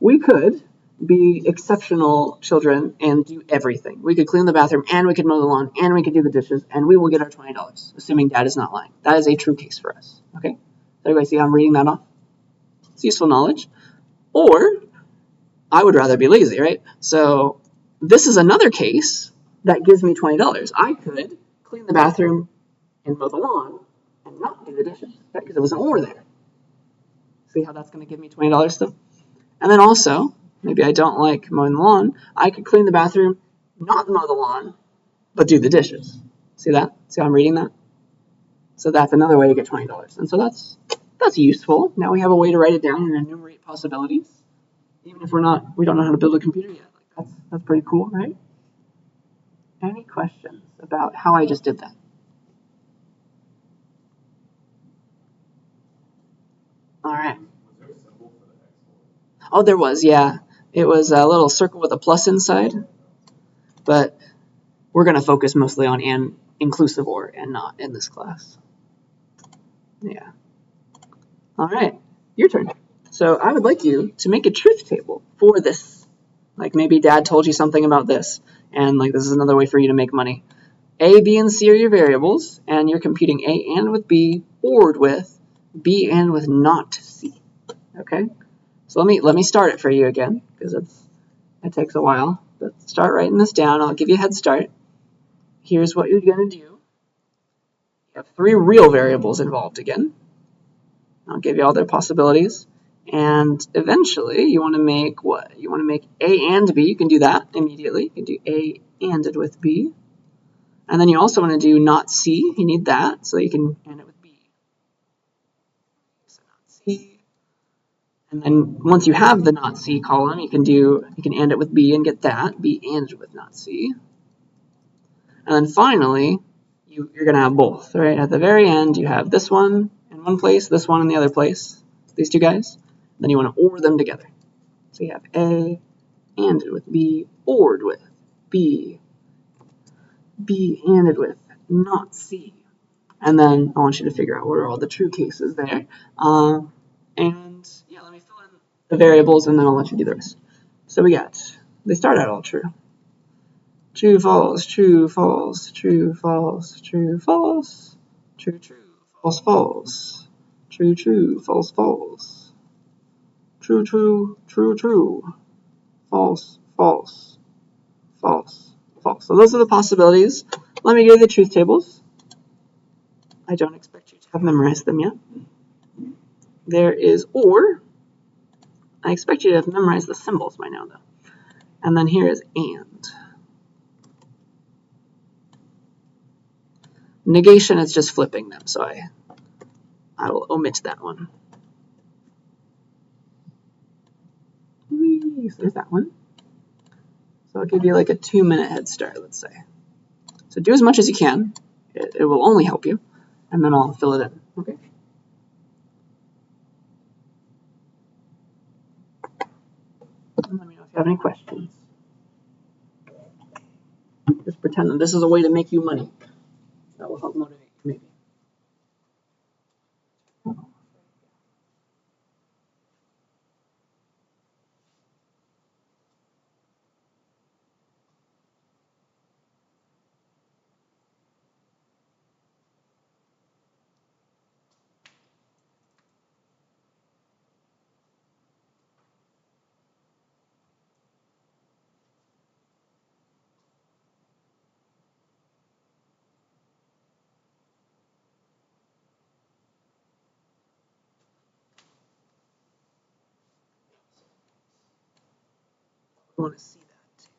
[SPEAKER 1] we could be exceptional children and do everything. We could clean the bathroom, and we could mow the lawn, and we could do the dishes, and we will get our $20, assuming Dad is not lying. That is a true case for us. Okay? Does everybody see how I'm reading that off? It's useful knowledge. Or I would rather be lazy, right? So this is another case that gives me $20. I could clean the bathroom and mow the lawn and not do the dishes, right? Because there was an or there. See how that's going to give me $20 still? And then also, maybe I don't like mowing the lawn. I could clean the bathroom, not mow the lawn, but do the dishes. See that? See how I'm reading that? So that's another way to get $20. And so that's useful. Now we have a way to write it down and enumerate possibilities. Even if we don't know how to build a computer yet. Like that's pretty cool, right? Any questions about how I just did that? All right. Oh, there was, yeah. It was a little circle with a plus inside, but we're going to focus mostly on an inclusive OR and not in this class. Yeah. All right, your turn. So I would like you to make a truth table for this. Like maybe Dad told you something about this, and like this is another way for you to make money. A, B, and C are your variables, and you're computing A and with B, ORed with B and with not C. Okay? So let me start it for you again, because it takes a while. But start writing this down. I'll give you a head start. Here's what you're going to do. You have 3 real variables involved again. I'll give you all their possibilities. And eventually, you want to make what? You want to make A and B. You can do that immediately. You can do A ANDed with B. And then you also want to do not C. You need that, so you can AND it with B. So not C. And then once you have the not C column, you can AND it with B and get that. B ANDed with not C. And then finally, you're going to have both, right? At the very end, you have this one in one place, this one in the other place, these two guys. Then you want to OR them together. So you have A ANDed with B, ORed with B, B ANDed with not C. And then I want you to figure out what are all the true cases there. And yeah, let me fill in the variables and then I'll let you do the rest. So we got, they start out all true. True, false, true, false, true, false, true, false, true, true, false, false, true, true, false, false, true, true, true, true, false, false, false, false. So those are the possibilities. Let me give you the truth tables. I don't expect you to have memorized them yet. There is OR. I expect you to have memorized the symbols by now, though. And then here is AND. Negation is just flipping them, so I will omit that one. So there's that one. So I'll give you like a 2-minute head start, let's say. So do as much as you can. It will only help you. And then I'll fill it in, okay? And let me know if you have any questions. Just pretend that this is a way to make you money. That will help motivate you, maybe. I want to see that too.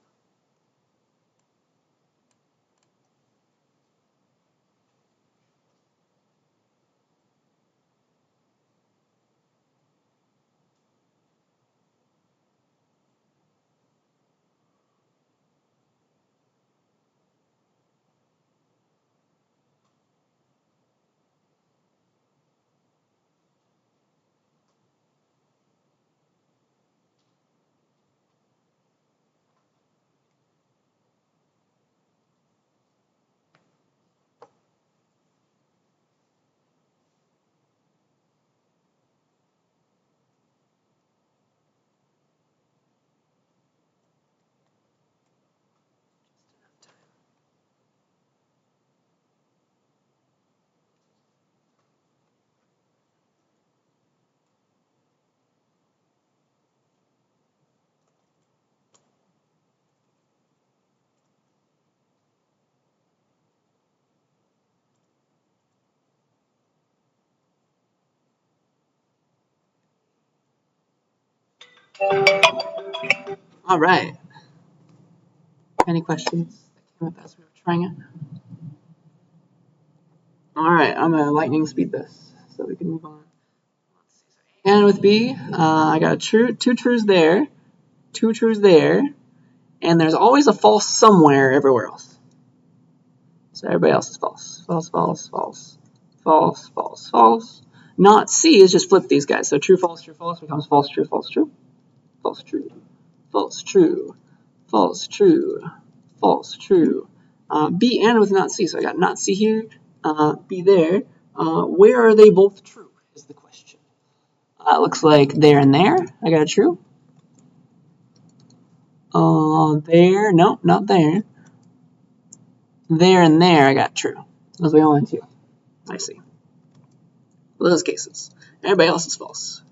[SPEAKER 1] All right. Any questions that came up as we were trying it? All right, I'm gonna lightning speed this so we can move on. Let's see. So AND with B, I got two trues there, 2 trues there, and there's always a false somewhere everywhere else. So everybody else is false. False, false, false, false, false, false. Not C is just flip these guys. So true, false becomes false, true, false, true, false, true, false, true, false, true, false, true. B and with not C. So I got not C here, B there. Where are they both true is the question. Looks like there and there. I got a true. There, nope, not there. There and there, I got true. Those are the only two I see. Those cases. Everybody else is false.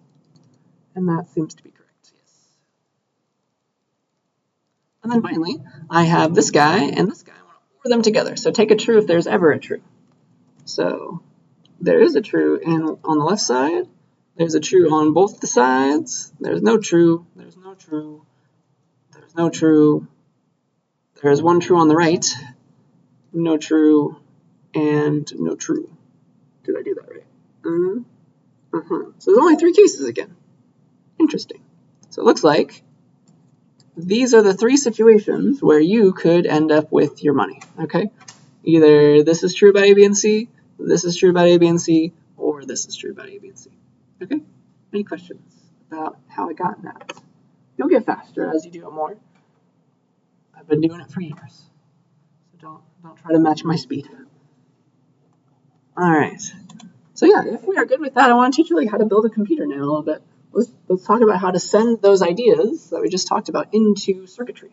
[SPEAKER 1] And that seems to be correct, yes. And then finally, I have this guy and this guy. I want to OR them together. So take a true if there's ever a true. So there is a true on the left side. There's a true on both the sides. There's no true. There's no true. There's no true. There's one true on the right. No true. And no true. Did I do that right? So there's only 3 cases again. Interesting. So it looks like these are the three situations where you could end up with your money, okay? Either this is true about A, B, and C, this is true about A, B, and C, or this is true about A, B, and C, okay? Any questions about how I got that? You'll get faster as you do it more. I've been doing it for years, so don't try to match my speed. All right. So yeah, if we are good with that, I want to teach you like how to build a computer now a little bit. Let's talk about how to send those ideas that we just talked about into circuitry.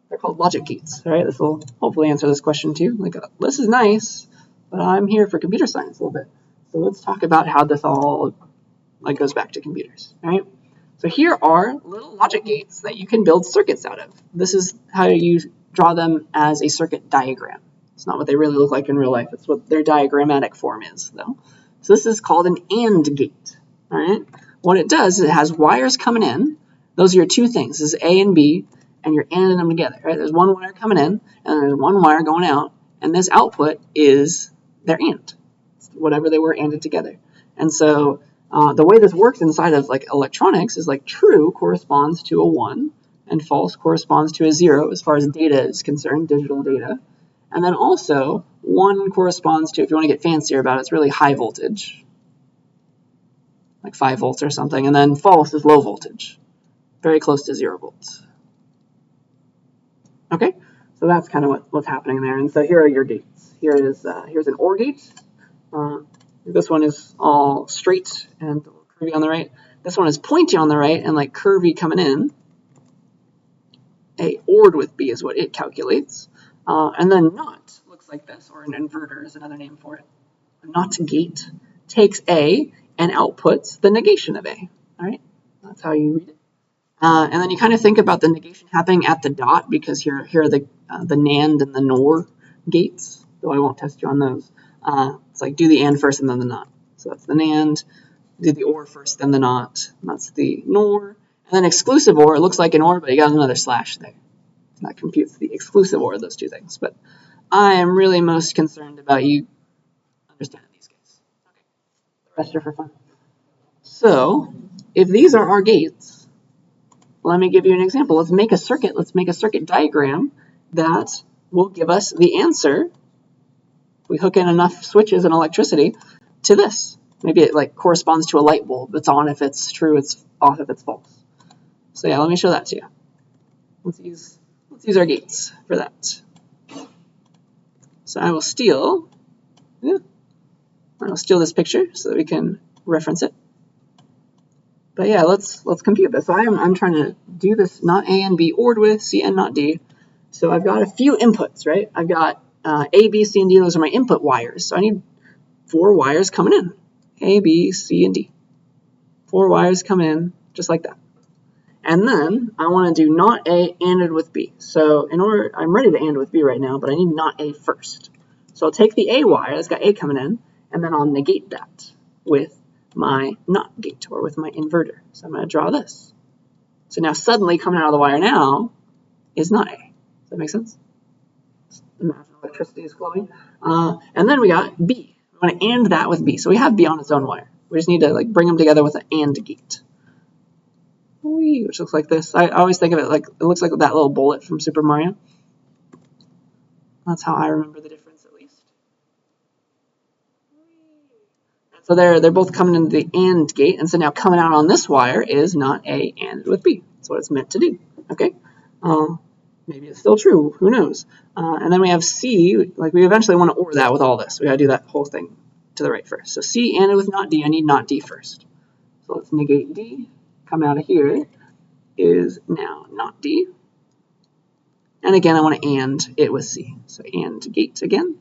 [SPEAKER 1] They're called logic gates. All right, this will hopefully answer this question too. Like, this is nice, but I'm here for computer science a little bit. So let's talk about how this all like goes back to computers. All right. So here are little logic gates that you can build circuits out of. This is how you draw them as a circuit diagram. It's not what they really look like in real life. It's what their diagrammatic form is, though. So this is called an AND gate. All right. What it does is it has wires coming in. Those are your two things. This is A and B, and you're ANDing them together. Right. There's one wire coming in, and there's one wire going out, and this output is their AND. It's whatever they were ANDed together. And so the way this works inside of like electronics is like true corresponds to a 1, and false corresponds to a 0 as far as data is concerned, digital data. And then also, 1 corresponds to, if you want to get fancier about it, it's really high voltage, like 5 volts or something. And then false is low voltage, very close to 0 volts. Okay, so that's kind of what's happening there. And so here are your gates. Here's an OR gate. This one is all straight and curvy on the right. This one is pointy on the right and like curvy coming in. A ORed with B is what it calculates. And then NOT looks like this, or an inverter is another name for it. A NOT gate takes A and outputs the negation of A. All right, that's how you read it. And then you kind of think about the negation happening at the dot, because here are the NAND and the NOR gates, though I won't test you on those. It's like do the AND first and then the NOT. So that's the NAND, do the OR first, then the NOT, and that's the NOR. And then exclusive OR, it looks like an OR, but you got another slash there. That computes the exclusive OR of those two things. But I am really most concerned about you understanding these guys. Okay. The rest are for fun. So if these are our gates, let me give you an example. Let's make a circuit. Let's make a circuit diagram that will give us the answer. We hook in enough switches and electricity to this. Maybe it like corresponds to a light bulb. It's on if it's true, it's off if it's false. So yeah, let me show that to you. Let's use our gates for that. So I will steal this picture so that we can reference it. But yeah, let's compute this. So I'm trying to do this not A and B ORed with, C and not D. So I've got a few inputs, right? I've got A, B, C, and D. Those are my input wires. So I need 4 wires coming in. A, B, C, and D. 4 wires come in just like that. And then I want to do not A ANDed with B. So I'm ready to AND with B right now, but I need not A first. So I'll take the A wire that's got A coming in, and then I'll negate that with my NOT gate, or with my inverter. So I'm going to draw this. So now suddenly coming out of the wire now is not A. Does that make sense? Imagine electricity is flowing. And then we got B. We want to AND that with B. So we have B on its own wire. We just need to like bring them together with an AND gate. Which looks like this. I always think of it like, it looks like that little bullet from Super Mario. That's how I remember the difference, at least. So they're both coming into the AND gate, and so now coming out on this wire is not A ANDed with B. That's what it's meant to do. Okay. Maybe it's still true. Who knows? And then we have C. Like we eventually want to OR that with all this. We got to do that whole thing to the right first. So C ANDed with not D. I need not D first. So let's negate D. Coming out of here is now not D. And again, I want to AND it with C. So AND gate again.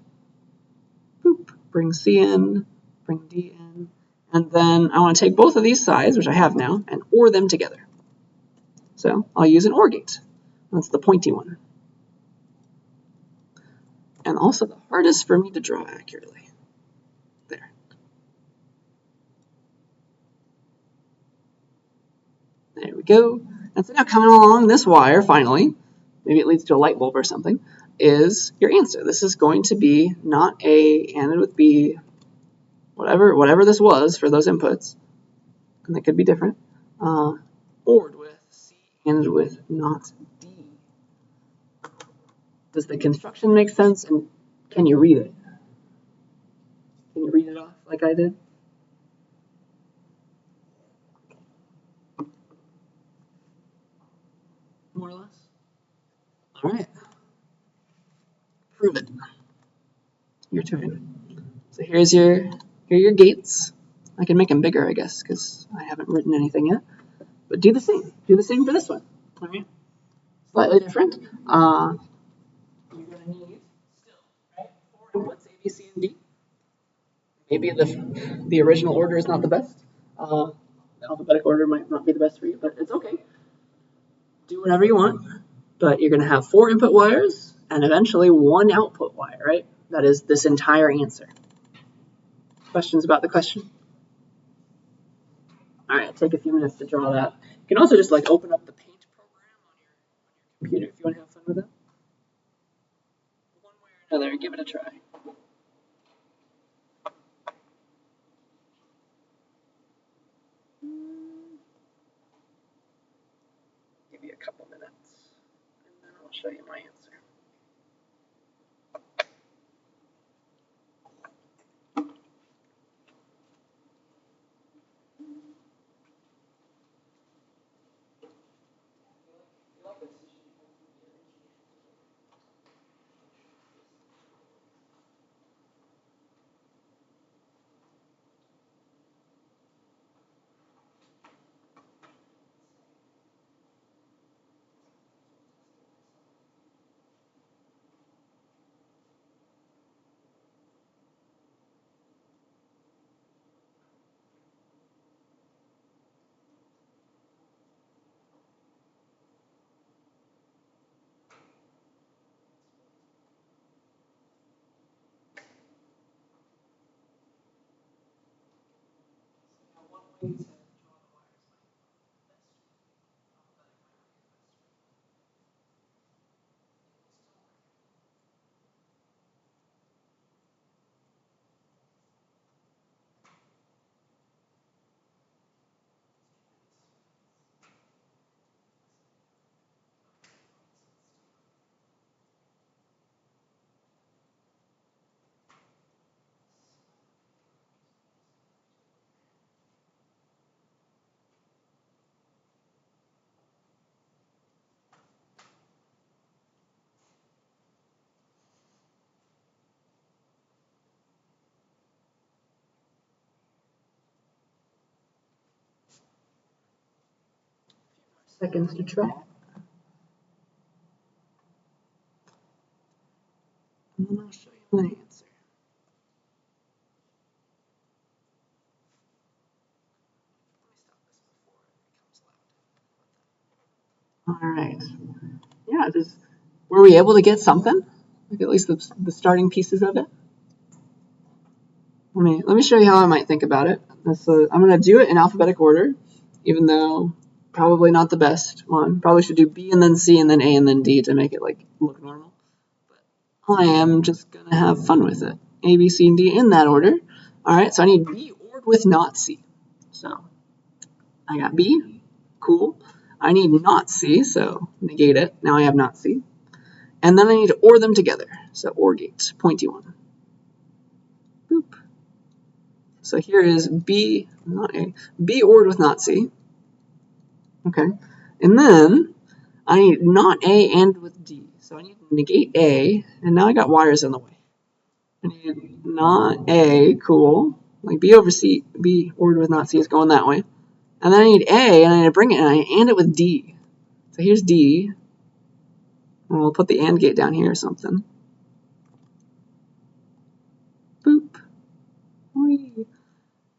[SPEAKER 1] Boop. Bring C in. Bring D in. And then I want to take both of these sides, which I have now, and OR them together. So I'll use an OR gate. That's the pointy one. And also the hardest for me to draw accurately. There. There we go. And so now coming along this wire, finally, maybe it leads to a light bulb or something, is your answer. This is going to be not A ANDed with B, whatever this was for those inputs, and they could be different, ORed with C AND with not D. Does the construction make sense, and can you read it? Can you read it off like I did? More or less? All right. Prove it. Your turn. So here are your gates. I can make them bigger, I guess, because I haven't written anything yet. But do the same. Do the same for this one. All right. Slightly different. You're gonna need still, right? 4 inputs, A, B, C, and D. Maybe the original order is not the best. The alphabetic order might not be the best for you, but it's okay. Do whatever you want. But you're gonna have 4 input wires and eventually 1 output wire, right? That is this entire answer. Questions about the question? All right, take a few minutes to draw that. You can also just like open up the Paint program on your computer if you want to have fun with it. One way or another, give it a try. Give you a couple minutes, and then I'll show you my answer. Seconds to try. And then I'll show you my answer. All right. Yeah, were we able to get something? Like at least the starting pieces of it? Let me show you how I might think about it. So I'm going to do it in alphabetic order, even though probably not the best one. Probably should do B and then C and then A and then D to make it like look normal. But I am just going to have fun with it. A, B, C, and D in that order. All right, so I need B ORed with not C. So I got B. Cool. I need not C, so negate it. Now I have not C. And then I need to OR them together. So OR gate, pointy one. Boop. So here is B, not A, B ORed with not C. Okay. And then I need not A and with D. So I need to negate A, and now I got wires in the way. I need not A, cool. Like B over C, B ORed with not C is going that way. And then I need A, and I need to bring it, and I AND it with D. So here's D. And we'll put the AND gate down here or something. Boop. Whee.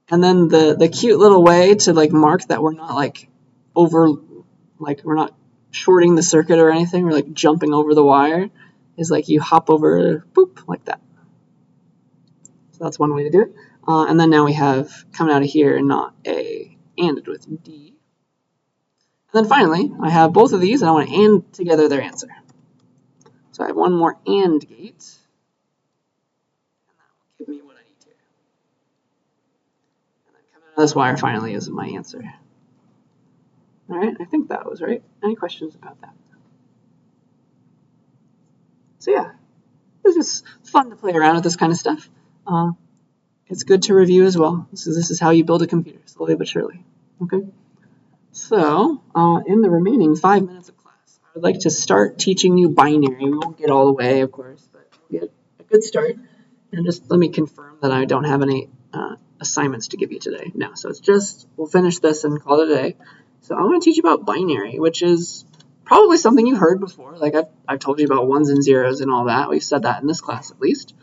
[SPEAKER 1] And then the cute little way to like mark that we're not like we're not shorting the circuit or anything, we're like jumping over the wire, is like you hop over, boop, like that. So that's one way to do it. And then now we have coming out of here not A ANDed with D. And then finally, I have both of these and I want to AND together their answer. So I have one more AND gate. And that will give me what I need to. And then coming out of this wire finally is my answer. All right, I think that was right. Any questions about that? So yeah, it's just fun to play around with this kind of stuff. It's good to review as well. So this is how you build a computer, slowly but surely. Okay. So in the remaining 5 minutes of class, I would like to start teaching you binary. We won't get all the way, of course, but we'll get a good start. And just let me confirm that I don't have any assignments to give you today. No, so it's just, we'll finish this and call it a day. So I want to teach you about binary, which is probably something you heard before. Like I've told you about ones and zeros and all that. We've said that in this class at least.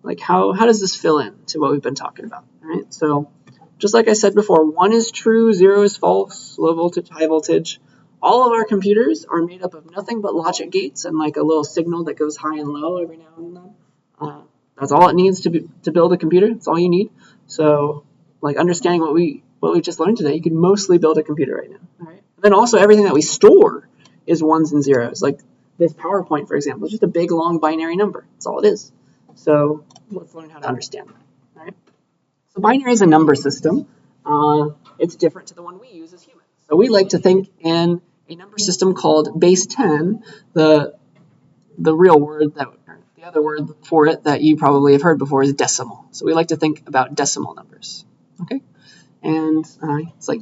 [SPEAKER 1] Like how does this fill in to what we've been talking about? All right, so just like I said before, 1 is true, 0 is false, low voltage, high voltage. All of our computers are made up of nothing but logic gates and like a little signal that goes high and low every now and then. That's all it needs to build a computer. That's all you need. So like understanding what we just learned today, you can mostly build a computer right now. All right. And then also everything that we store is ones and zeros. Like this PowerPoint, for example, is just a big long binary number. That's all it is. So let's learn how to understand that. All right. So binary is a number system. It's different to the one we use as humans. So we like to think in a number system called base 10. The real word that, or the other word for it that you probably have heard before is decimal. So we like to think about decimal numbers. Okay, and it's like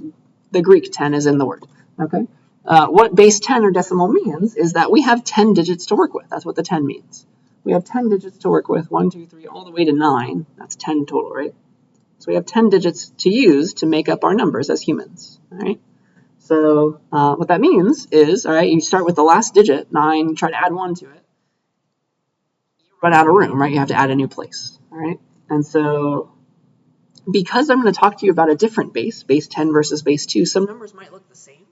[SPEAKER 1] the Greek 10 is in the word. Okay, what base 10 or decimal means is that we have 10 digits to work with. That's what the 10 means. We have 10 digits to work with, 1, 2, 3, all the way to 9. That's 10 total, right? So we have 10 digits to use to make up our numbers as humans, all right? So what that means is, all right, you start with the last digit, 9, try to add 1 to it. You run out of room, right? You have to add a new place, all right? And so because I'm going to talk to you about a different base 10 versus base 2, some numbers might look the same.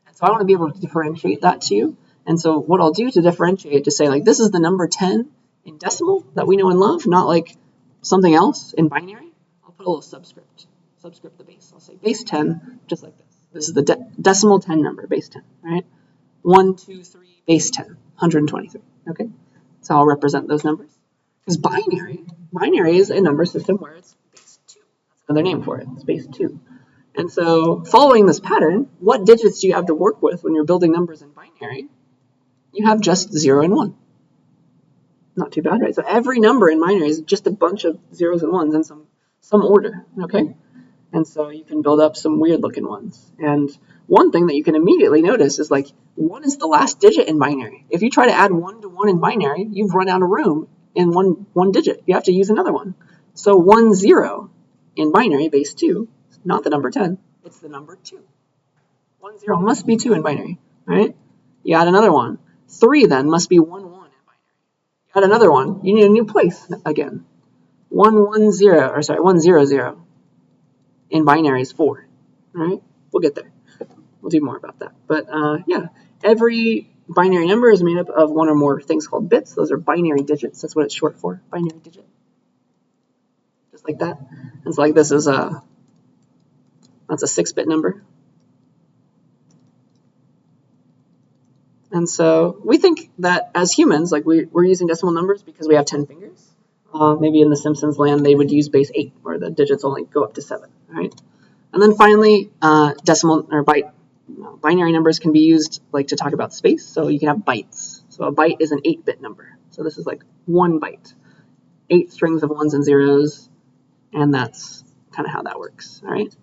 [SPEAKER 1] And so I want to be able to differentiate that to you. And so what I'll do to differentiate, to say like this is the number 10 in decimal that we know and love, not like something else in binary. I'll put a little subscript the base. I'll say base 10, just like this. This is the decimal 10 number, base 10, right? 1, 2, 3, base 10, 123, okay? So I'll represent those numbers. Because binary is a number system where it's base 2. That's another name for it. It's base 2. And so following this pattern, what digits do you have to work with when you're building numbers in binary? You have just 0 and 1. Not too bad, right? So every number in binary is just a bunch of zeros and ones in some order, okay? And so you can build up some weird looking ones. And one thing that you can immediately notice is like 1 is the last digit in binary. If you try to add 1 to 1 in binary, you've run out of room in one digit. You have to use another one. So 1, 0 in binary, base 2, not the number 10, it's the number 2. 1, 0 must be 2 in binary, right? You add another one. 3 then must be 1, 1 in binary. You add another one. You need a new place again. 1, 1, 0, or sorry, 1, 0, 0 in binary is 4, right? We'll get there. We'll do more about that. But yeah, every binary number is made up of one or more things called bits. Those are binary digits. That's what it's short for, binary digit. Just like that. And so like this is that's a 6-bit number. And so we think that as humans, like we're using decimal numbers because we have 10 fingers. Maybe in the Simpsons land, they would use base 8, where the digits only go up to 7, right? And then finally, decimal or binary numbers can be used like to talk about space. So you can have bytes. So a byte is an 8-bit number. So this is like 1 byte, 8 strings of ones and zeros, and that's kind of how that works. All right.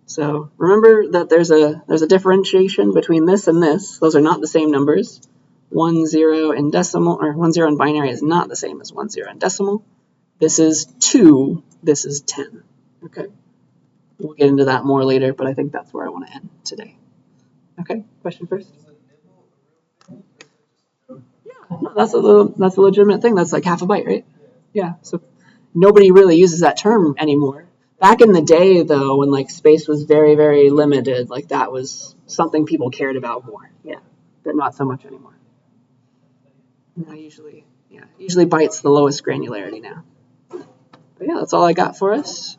[SPEAKER 1] So remember that there's a differentiation between this and this. Those are not the same numbers. 1, 0 in decimal, or 1, 0 in binary is not the same as 1, 0 in decimal. This is 2. This is 10. Okay. We'll get into that more later, but I think that's where I want to end today. Okay, question first? Yeah, no, that's a legitimate thing. That's like half a byte, right? Yeah, so nobody really uses that term anymore. Back in the day, though, when like space was very, very limited, like that was something people cared about more. Yeah, but not so much anymore. Now usually byte's the lowest granularity now. But yeah, that's all I got for us.